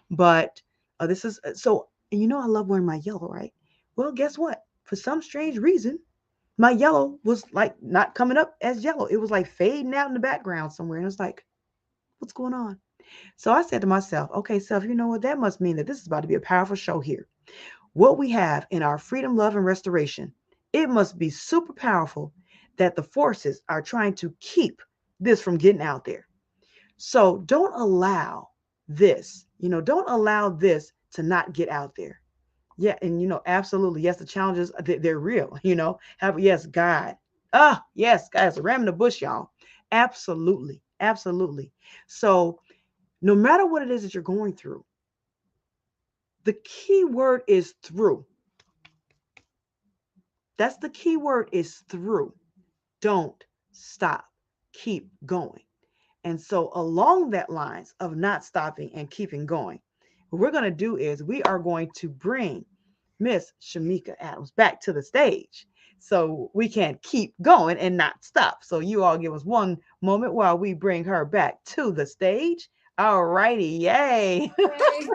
But this is so, and I love wearing my yellow, right? Well, guess what? For some strange reason, my yellow was like not coming up as yellow. It was like fading out in the background somewhere. And it's like, what's going on? So I said to myself, okay, self, you know what? That must mean that this is about to be a powerful show here. What we have in our freedom, love, and restoration, it must be super powerful that the forces are trying to keep this from getting out there. So don't allow don't allow this to not get out there. Yeah, and absolutely, yes, the challenges they're real. Have yes, God. Yes, guys, a ram in the bush, y'all. Absolutely, absolutely. So no matter what it is that you're going through, the key word is through. That's the key word is through. Don't stop. Keep going. And so along that lines of not stopping and keeping going, what we're going to do is we are going to bring Miss Shamika Adams back to the stage so we can keep going and not stop. So you all give us one moment while we bring her back to the stage. All righty, yay. Hey,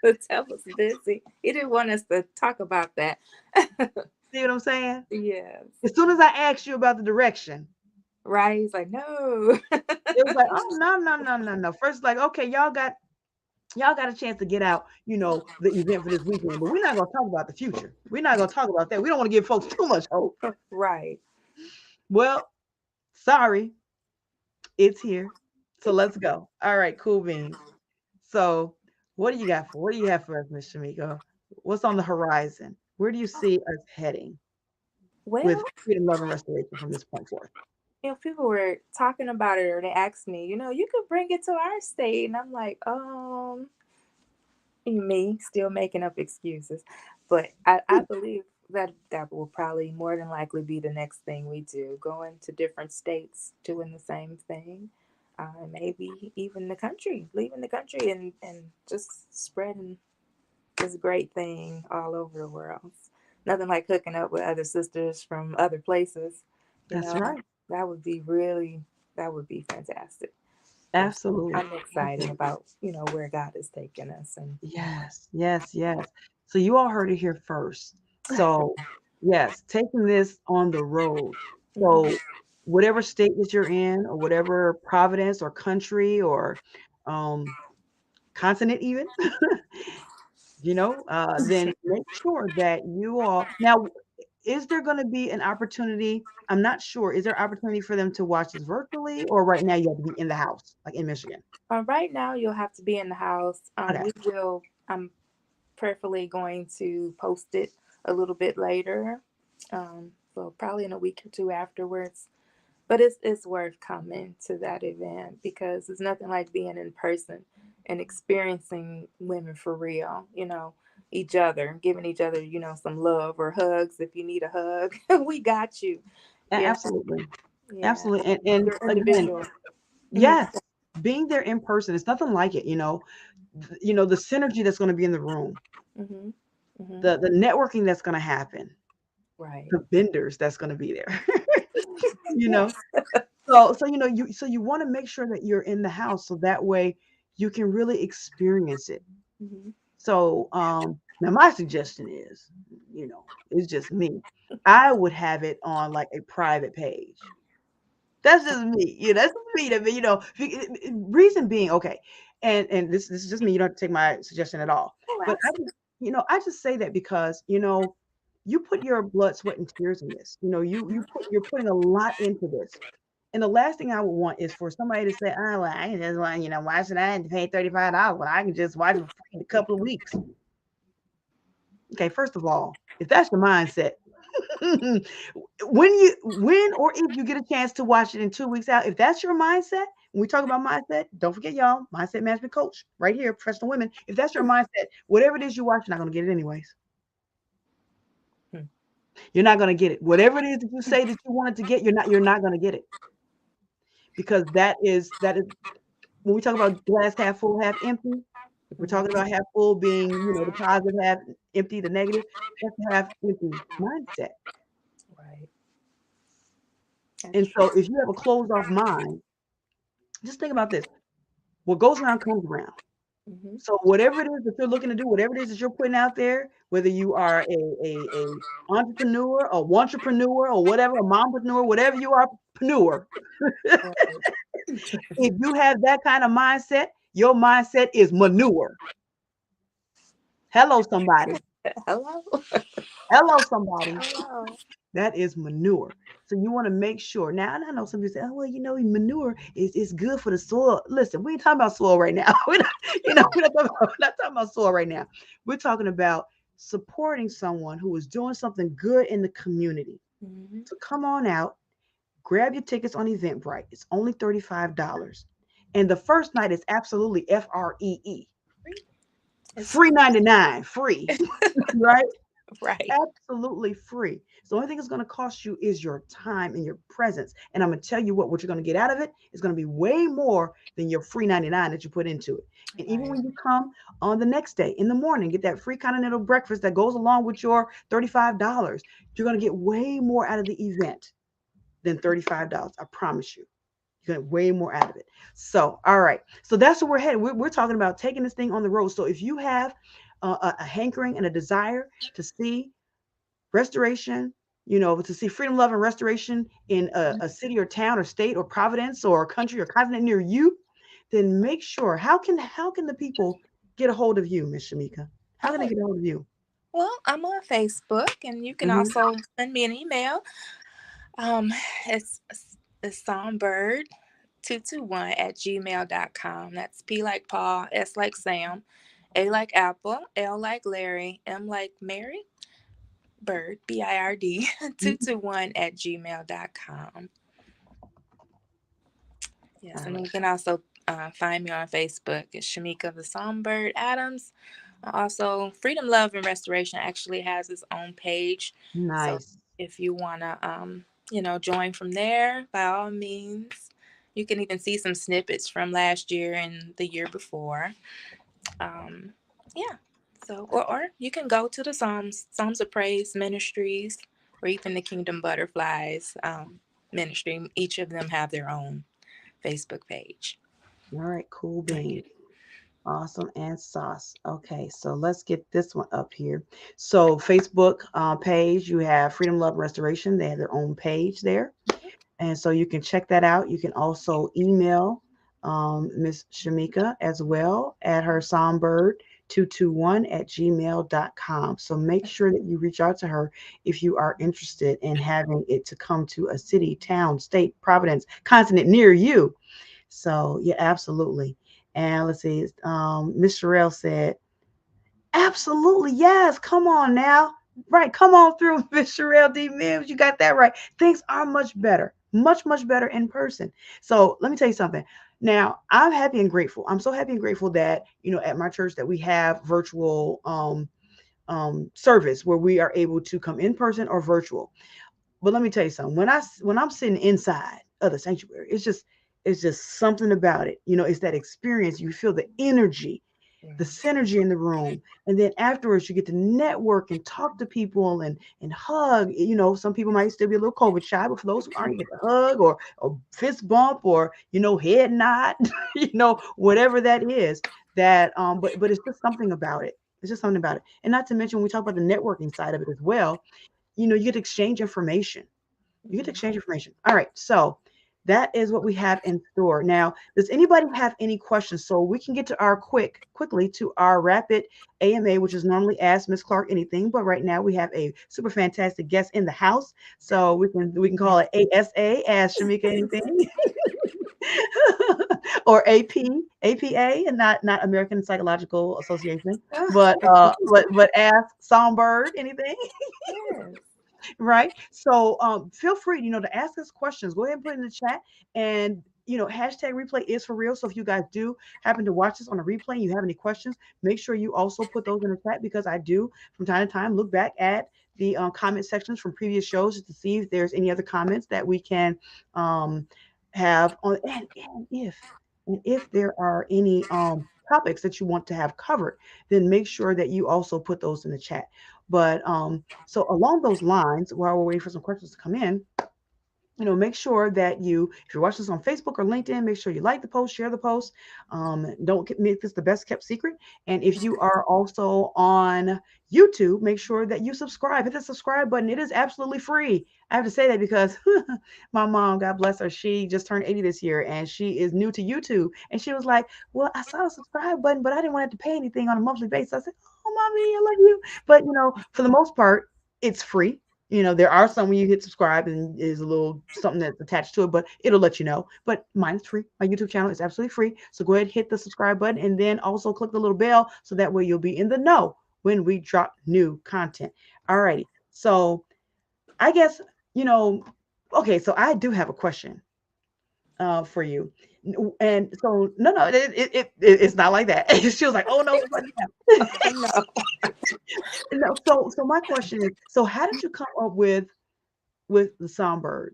the tell was busy. He didn't want us to talk about that. See what I'm saying? Yes. As soon as I asked you about the direction, Right? He's like, no. it was like, oh no, no, no, no, no. First, like, okay, y'all got a chance to get out, the event for this weekend, but we're not gonna talk about the future. We're not gonna talk about that. We don't want to give folks too much hope. Right. Well, sorry, it's here. So let's go. All right, cool beans. So what do you have for us, Miss Shamika? What's on the horizon? Where do you see us heading with Well, freedom, love, and restoration from this point forth? people were talking about it, or they asked me, you could bring it to our state. And I'm like, me still making up excuses. But I believe that that will probably more than likely be the next thing we do, going to different states, doing the same thing. Maybe even the country, leaving the country and just spreading. this great thing all over the world. Nothing like hooking up with other sisters from other places. You That's know, right. that would be really, that would be fantastic. So Absolutely. I'm excited Absolutely. about, where God is taking us. And Yes, yes, yes. So you all heard it here first. So yes, taking this on the road. Mhm. So whatever state that you're in, or whatever province or country or um, continent, even, then make sure that you all now. Is there going to be an opportunity? I'm not sure. Is there opportunity for them to watch this virtually, or right now you have to be in the house, like in Michigan? Right now, you'll have to be in the house. Okay. We will. I'm prayerfully going to post it a little bit later, so probably in a week or two afterwards. But it's worth coming to that event because it's nothing like being in person and experiencing women for real. Each other, giving each other, some love or hugs if you need a hug. We got you. You know, Absolutely. yeah. Absolutely. And You're again, individual. Mhm. yes, being there in person, it's nothing like it, the synergy that's going to be in the room, Mhm. Mhm. the networking that's going to happen, Right. the vendors that's going to be there. you Yeah. know. So you want to make sure that you're in the house so that way you can really experience it. Mhm. So now my suggestion is, it's just me. I would have it on like a private page. That's just me. That's me. Reason being, okay, and this is just me. You don't have to take my suggestion at all. Oh, But I just say that because you put your blood, sweat, and tears in this. You're putting a lot into this. And the last thing I would want is for somebody to say, "Oh, well, I can just want, why should I have to pay $35 when I can just watch it for free in a couple of weeks?" Okay, first of all, if that's your mindset, when or if you get a chance to watch it in 2 weeks out, if that's your mindset, when we talk about mindset, don't forget y'all, mindset management coach right here, professional women. If that's your mindset, whatever it is you watch, you're not gonna get it anyways. Hmm. You're not gonna get it. Whatever it is that you say that you wanted to get, you're not gonna get it. Because that is when we talk about glass half full, half empty, if we're talking Mhm. about half full being, the positive, half empty, the negative, that's a half empty mindset. Right. That's And true. so if you have a closed off mind, just think about this. What goes around comes around. Mhm. So whatever it is that you're looking to do, whatever it is that you're putting out there, whether you are a entrepreneur, a wantrepreneur, or whatever, a mompreneur, whatever you are, preneur, Right. if you have that kind of mindset, your mindset is manure. Hello, somebody. Hello. Hello, somebody. Hello. That is manure. So you want to make sure. Now, and I know some people say, "Oh, well, manure is good for the soil." Listen, we ain't talking about soil right now. We're not talking about soil right now. We're talking about supporting someone who is doing something good in the community. Mhm. So come on out, grab your tickets on Eventbrite. It's only $35. And the first night is absolutely free. It's Free 99, free, right? right. Absolutely free. So the only thing it's going to cost you is your time and your presence. And I'm going to tell you what you're going to get out of it is going to be way more than your free 99 that you put into it. And even Right. when you come on the next day in the morning, get that free continental breakfast that goes along with your $35, you're going to get way more out of the event than $35. I promise you. You're going to get way more out of it. So, all right. So that's where we're headed. We're talking about taking this thing on the road. So if you have a hankering and a desire to see restoration, to see freedom, love, and restoration in a city or town or state or providence or country or continent near you, then make sure. How can the people get a hold of you, Miss Shamika? How can they Oh, get a hold of you? well, I'm on Facebook, and you can Hmm. also send me an email. Um, it's it's songbird221 at gmail.com. That's P like Paul, S like Sam, A like Apple, L like Larry, M like Mary, Bird, BIRD, 221 at gmail.com. Yes, All and then right. you can also find me on Facebook. It's Shamika the Songbird Adams. Also, Freedom, Love, and Restoration actually has its own page. So Nice. if you want to, join from there, by all means. You can even see some snippets from last year and the year before. Um, yeah. So, or you can go to the Psalms of Praise Ministries, or even the Kingdom Butterflies ministry. Each of them have their own Facebook page. All right, cool Oh, yeah. beans. Awesome and sauce. Okay, so let's get this one up here. So Facebook page, you have Freedom Love Restoration. They have their own page there. And so you can check that out. You can also email Miss Shamika as well at her songbird221@gmail.com. So make sure that you reach out to her if you are interested in having it to come to a city, town, state, providence, continent near you. So yeah, absolutely. And let's see, Miss Sherelle said, absolutely, yes. Come on now. Right, come on through, Miss Sherelle D. Mims. You got that right. Things are much better, much, much better in person. So let me tell you something. Now, I'm happy and grateful. I'm so happy and grateful that, at my church that we have virtual service where we are able to come in person or virtual. But let me tell you something. When I'm sitting inside of the sanctuary, it's just something about it. It's that experience. You feel the energy, the synergy in the room, and then afterwards you get to network and talk to people and hug. Some people might still be a little COVID shy, but for those who aren't, you get to hug or fist bump or head nod, whatever that is. But it's just something about it. It's just something about it. And not to mention when we talk about the networking side of it as well, you get to exchange information. You get to exchange information. All right. So that is what we have in store. Now, does anybody have any questions? So we can get to our quickly to our rapid AMA, which is normally ask Miss Clark anything, but right now we have a super fantastic guest in the house. So we can call it ASA, ask Shamika anything. Or APA, and not American Psychological Association, but ask Songbird anything. Yes. Right? So feel free, to ask us questions. Go ahead and put it in the chat. And hashtag replay is for real. So if you guys do happen to watch this on a replay and you have any questions, make sure you also put those in the chat because I do from time to time look back at the comment sections from previous shows just to see if there's any other comments that we can um, have on and if there are any topics that you want to have covered, then make sure that you also put those in the chat. But so along those lines, while we're waiting for some questions to come in, make sure that if you're watching this on Facebook or LinkedIn, make sure you like the post, share the post. Don't make this the best kept secret. And if you are also on YouTube, make sure that you subscribe. Hit the subscribe button. It is absolutely free. I have to say that because my mom, God bless her, she just turned 80 this year and she is new to YouTube. And she was like, well, I saw the subscribe button, but I didn't want to have to pay anything on a monthly basis. I said, oh, mommy, I love you. But, for the most part, it's free. There are some when you hit subscribe and is a little something that's attached to it, but it'll let you know. But mine is free. My YouTube channel is absolutely free. So go ahead, hit the subscribe button, and then also click the little bell so that way you'll be in the know when we drop new content. All righty. So I guess, okay, so I do have a question for you. And so no, it's not like that. She was like, oh no, Oh, no. no. So my question is, so how did you come up with the songbird?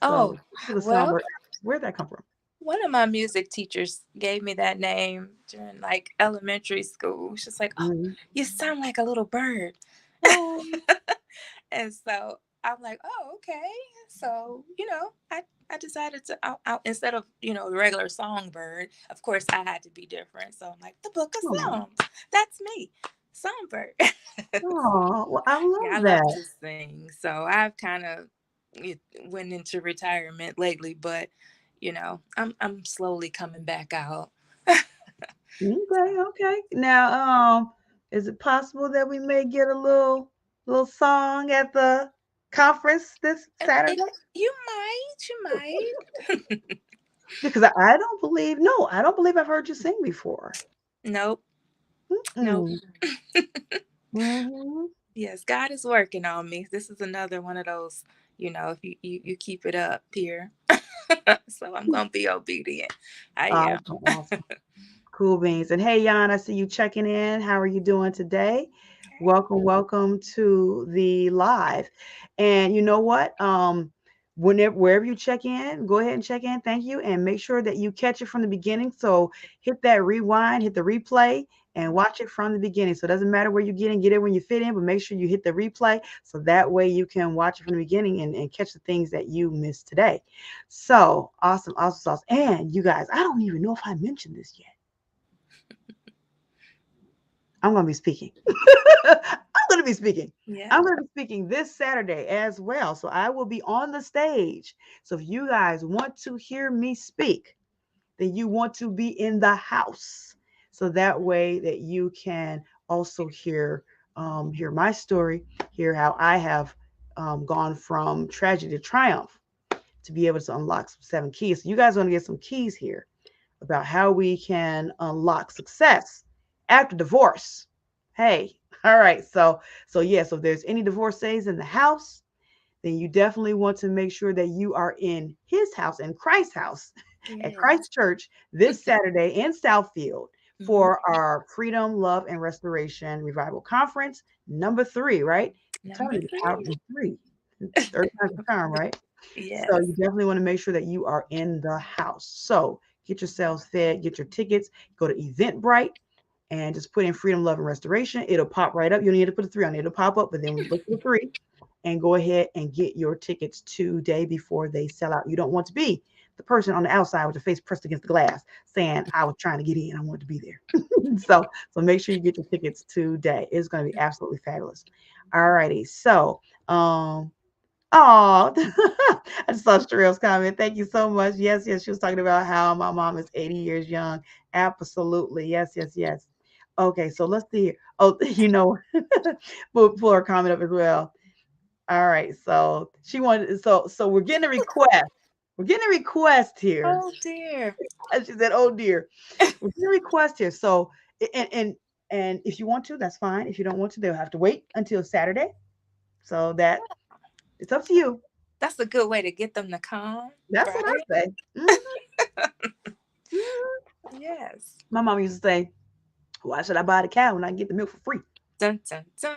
Oh, So the well, songbird, where'd that come from? one of my music teachers gave me that name during like elementary school. She's like, "Oh, Mhm. you sound like a little bird." Oh, And so I'm like, "Oh, okay." So, I decided to instead of, the regular songbird, of course I had to be different. So I'm like, the book of oh, Psalms. That's me. Songbird. oh, well, I Yeah, I love love that. to sing. So I've kind of went into retirement lately, but I'm slowly coming back out. So Okay, okay. Now, is it possible that we may get a little song at the conference this Saturday? you might. Because I don't believe I've heard you sing before. Nope, nope. Mm-mm. Hmm. Yes, God is working on me. This is another one of those, if you keep it up here. So I'm gonna be obedient. I am. Awesome, awesome. Cool beans. And hey, Jan, I see you checking in. How are you doing today? Welcome, welcome to the live. And you know what? wherever you check in, go ahead and check in. Thank you. And make sure that you catch it from the beginning. So hit that rewind, hit the replay, and watch it from the beginning. So it doesn't matter where you get it when you fit in, but make sure you hit the replay so that way you can watch it from the beginning and catch the things that you missed today. So awesome, awesome, awesome. And you guys, I don't even know if I mentioned this yet. I'm going to be speaking. I'm going to be speaking. Yeah. I'm going to be speaking this Saturday as well. So I will be on the stage. So if you guys want to hear me speak, then you want to be in the house. So that way that you can also hear my story, hear how I have gone from tragedy to triumph to be able to unlock some 7 keys. So you guys want to get some keys here about how we can unlock success after divorce. Hey, all right. So yeah, so if there's any divorcees in the house, then you definitely want to make sure that you are in his house, in Christ's house, at Yeah. Christ Church this Saturday in Southfield Mhm. for our Freedom, Love, and Restoration Revival Conference, number 3, right? I'm telling Number you, the power of 3. 3. Third time's a charm, right? So Yes. you definitely want to make sure that you are in the house. So get yourselves fed, get your tickets, go to Eventbrite and just put in Freedom, Love, and Restoration. It'll pop right up. You don't need to put a 3 on it. It'll pop up, but then look for the 3 and go ahead and get your tickets today before they sell out. You don't want to be the person on the outside with your face pressed against the glass saying, I was trying to get in. I wanted to be there. so make sure you get your tickets today. It's going to be absolutely fabulous. All righty. So, oh, I just saw Sherelle's comment. Thank you so much. Yes, yes. She was talking about how my mom is 80 years young. Absolutely. Yes, yes, yes. Okay, so let's see. Oh, pull her comment up as well. All right. So she wanted so we're getting a request. We're getting a request here. Oh dear. And she said, oh dear. We're getting a request here. So and if you want to, that's fine. If you don't want to, they'll have to wait until Saturday. So that it's up to you. That's a good way to get them to come, That's what right? I say. Mhm. Yes. My mom used to say, why should I buy the cow when I can get the milk for free? Dun dun dun.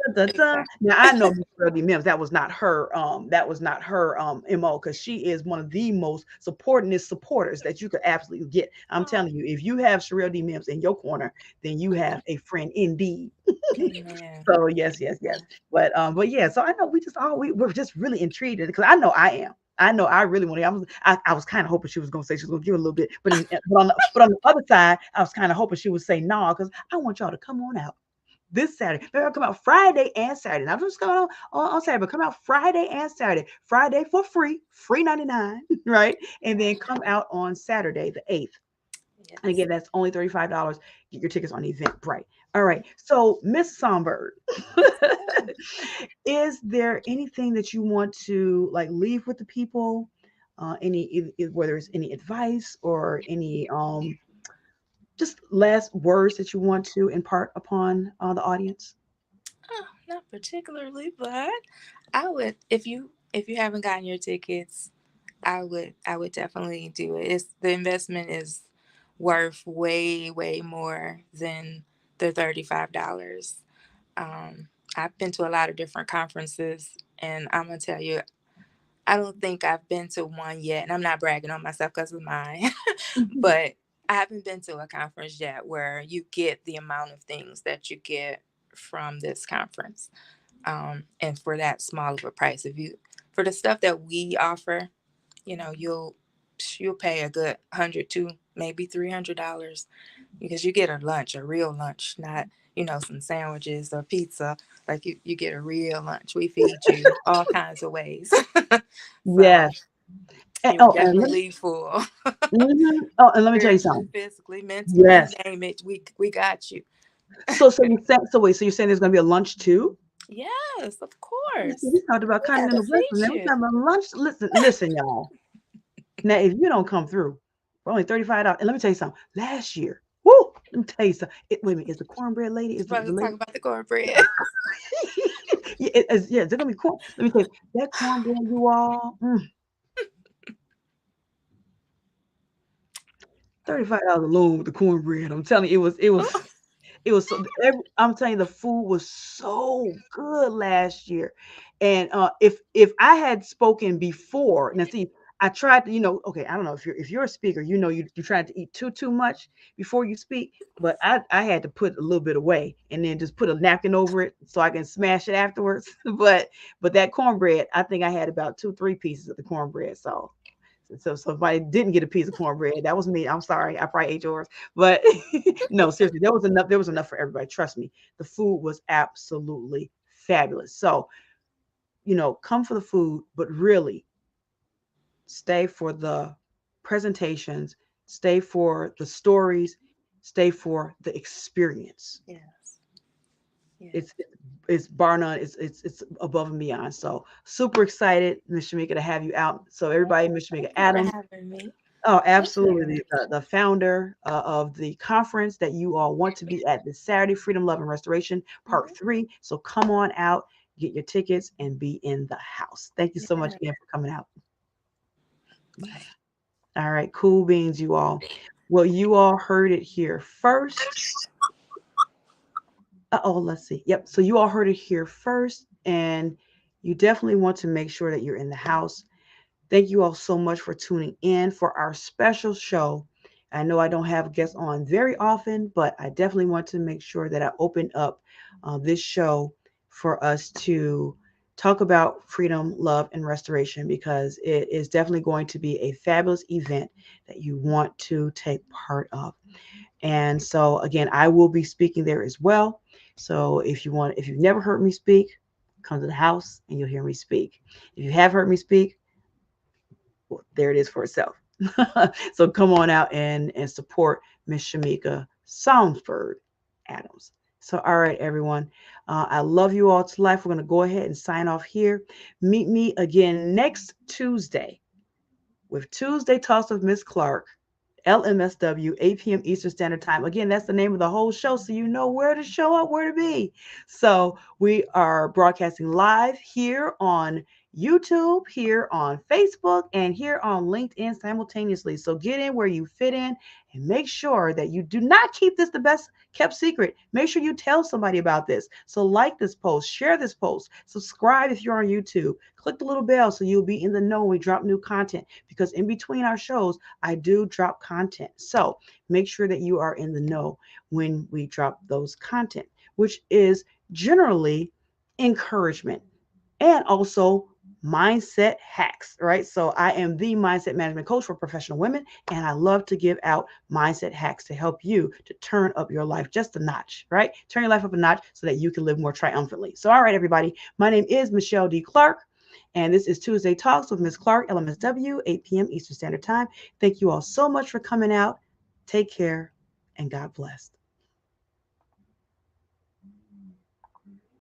Dun, dun, dun. Exactly. Now I know Miss Shirley Mims. That was not her mo because she is one of the most supportingest supporters that you could absolutely get. I'm Oh, telling you, if you have Sherelle D. Mims in your corner, then you have a friend indeed. amen. So yes, yes, yes. But yeah, so I know we're just really intrigued because I know I am. I know I really want to. I was kind of hoping she was gonna say she was gonna give a little bit, but on the other side, I was kind of hoping she would say no because I want y'all to come on out this Saturday. Maybe I'll come out Friday and Saturday. Not just coming on Saturday, but come out Friday and Saturday. Friday for free 99, right? And then come out on Saturday, the 8th. And Yes. again, that's only $35. Get your tickets on Eventbrite. All right. So, Miss Songbird, Yes, ma'am. is there anything that you want to like leave with the people? Whether it's any advice or any just last words that you want to impart upon the audience? Not particularly, but I would if you haven't gotten your tickets, I would definitely do it. It's the investment is worth way more than the $35. I've been to a lot of different conferences, and I'm gonna tell you, I don't think I've been to one yet, and I'm not bragging on myself because of mine, Mhm. but I haven't been to a conference yet where you get the amount of things that you get from this conference, and for that small of a price. If you for the stuff that we offer, you'll pay a good 100 to maybe $300 because you get a lunch, a real lunch, not some sandwiches or pizza. Like you get a real lunch. We feed you all kinds of ways. So Yes. And, you would oh, and let definitely me, leave full. and let me tell you Spiritually, something. physically, mentally, you Yes. name it, we got you. So you're saying there's gonna be a lunch too? Yes, of See, course. we talked about We cutting in gotta the blessing. feed Now we you. talking about lunch. Listen, y'all. Now, if you don't come through for only $35, and let me tell you something. Last year, whoo, let me tell you something. Wait a minute, is the cornbread lady? Is the Supposed to talk lady? about the cornbread. Yeah, is it gonna be corn? Let me tell you, that cornbread, you all, $35 alone with the cornbread. I'm telling you, it was It was so I'm telling you, the food was so good last year. And if I had spoken before, now see, I tried to, okay, I don't know if you're a speaker, you tried to eat too much before you speak, but I had to put a little bit away and then just put a napkin over it so I can smash it afterwards. But that cornbread, I think I had about 2, 3 pieces of the cornbread. So if I didn't get a piece of cornbread, that was me. I'm sorry. I probably ate yours. But no, seriously, there was enough. There was enough for everybody. Trust me. The food was absolutely fabulous. So, come for the food, but really stay for the presentations, stay for the stories, stay for the experience. Yes. Yes. It's it's bar none. It's above and beyond. So super excited, Miss Shamika, to have you out. So everybody, Miss Shamika Thank you for Adams. having me. Oh, Thank absolutely. you. The founder of the conference that you all want to be at this Saturday, Freedom, Love, and Restoration, Part Mhm. 3. So come on out, get your tickets, and be in the house. Thank you so much Yeah. again for coming out. All right, cool beans, you all. Well, you all heard it here first. Let's see. Yep. So you all heard it here first, and you definitely want to make sure that you're in the house. Thank you all so much for tuning in for our special show. I know I don't have guests on very often, but I definitely want to make sure that I open up this show for us to talk about freedom, love, and restoration because it is definitely going to be a fabulous event that you want to take part of. And so, again, I will be speaking there as well. So, if you've never heard me speak, come to the house and you'll hear me speak. If you have heard me speak, well, there it is for itself. So come on out and support Miss Shamika Soundsford Adams. So, all right, everyone. I love you all to life. We're going to go ahead and sign off here. Meet me again next Tuesday with Tuesday Talks with Miss Clark. LMSW, 8 p.m. Eastern Standard Time. Again, that's the name of the whole show, so you know where to show up, where to be. So we are broadcasting live here on YouTube, here on Facebook, and here on LinkedIn simultaneously. So get in where you fit in and make sure that you do not keep this the best kept secret. Make sure you tell somebody about this. So like this post, share this post, subscribe if you're on YouTube, click the little bell so you'll be in the know when we drop new content because in between our shows, I do drop content. So make sure that you are in the know when we drop those content, which is generally encouragement and also mindset hacks, right? So I am the mindset management coach for professional women, and I love to give out mindset hacks to help you to turn up your life just a notch, right? Turn your life up a notch so that you can live more triumphantly. So, all right, everybody, my name is Michelle D. Clark. And this is Tuesday Talks with Ms. Clark, LMSW, 8 p.m. Eastern Standard Time. Thank you all so much for coming out. Take care and God bless.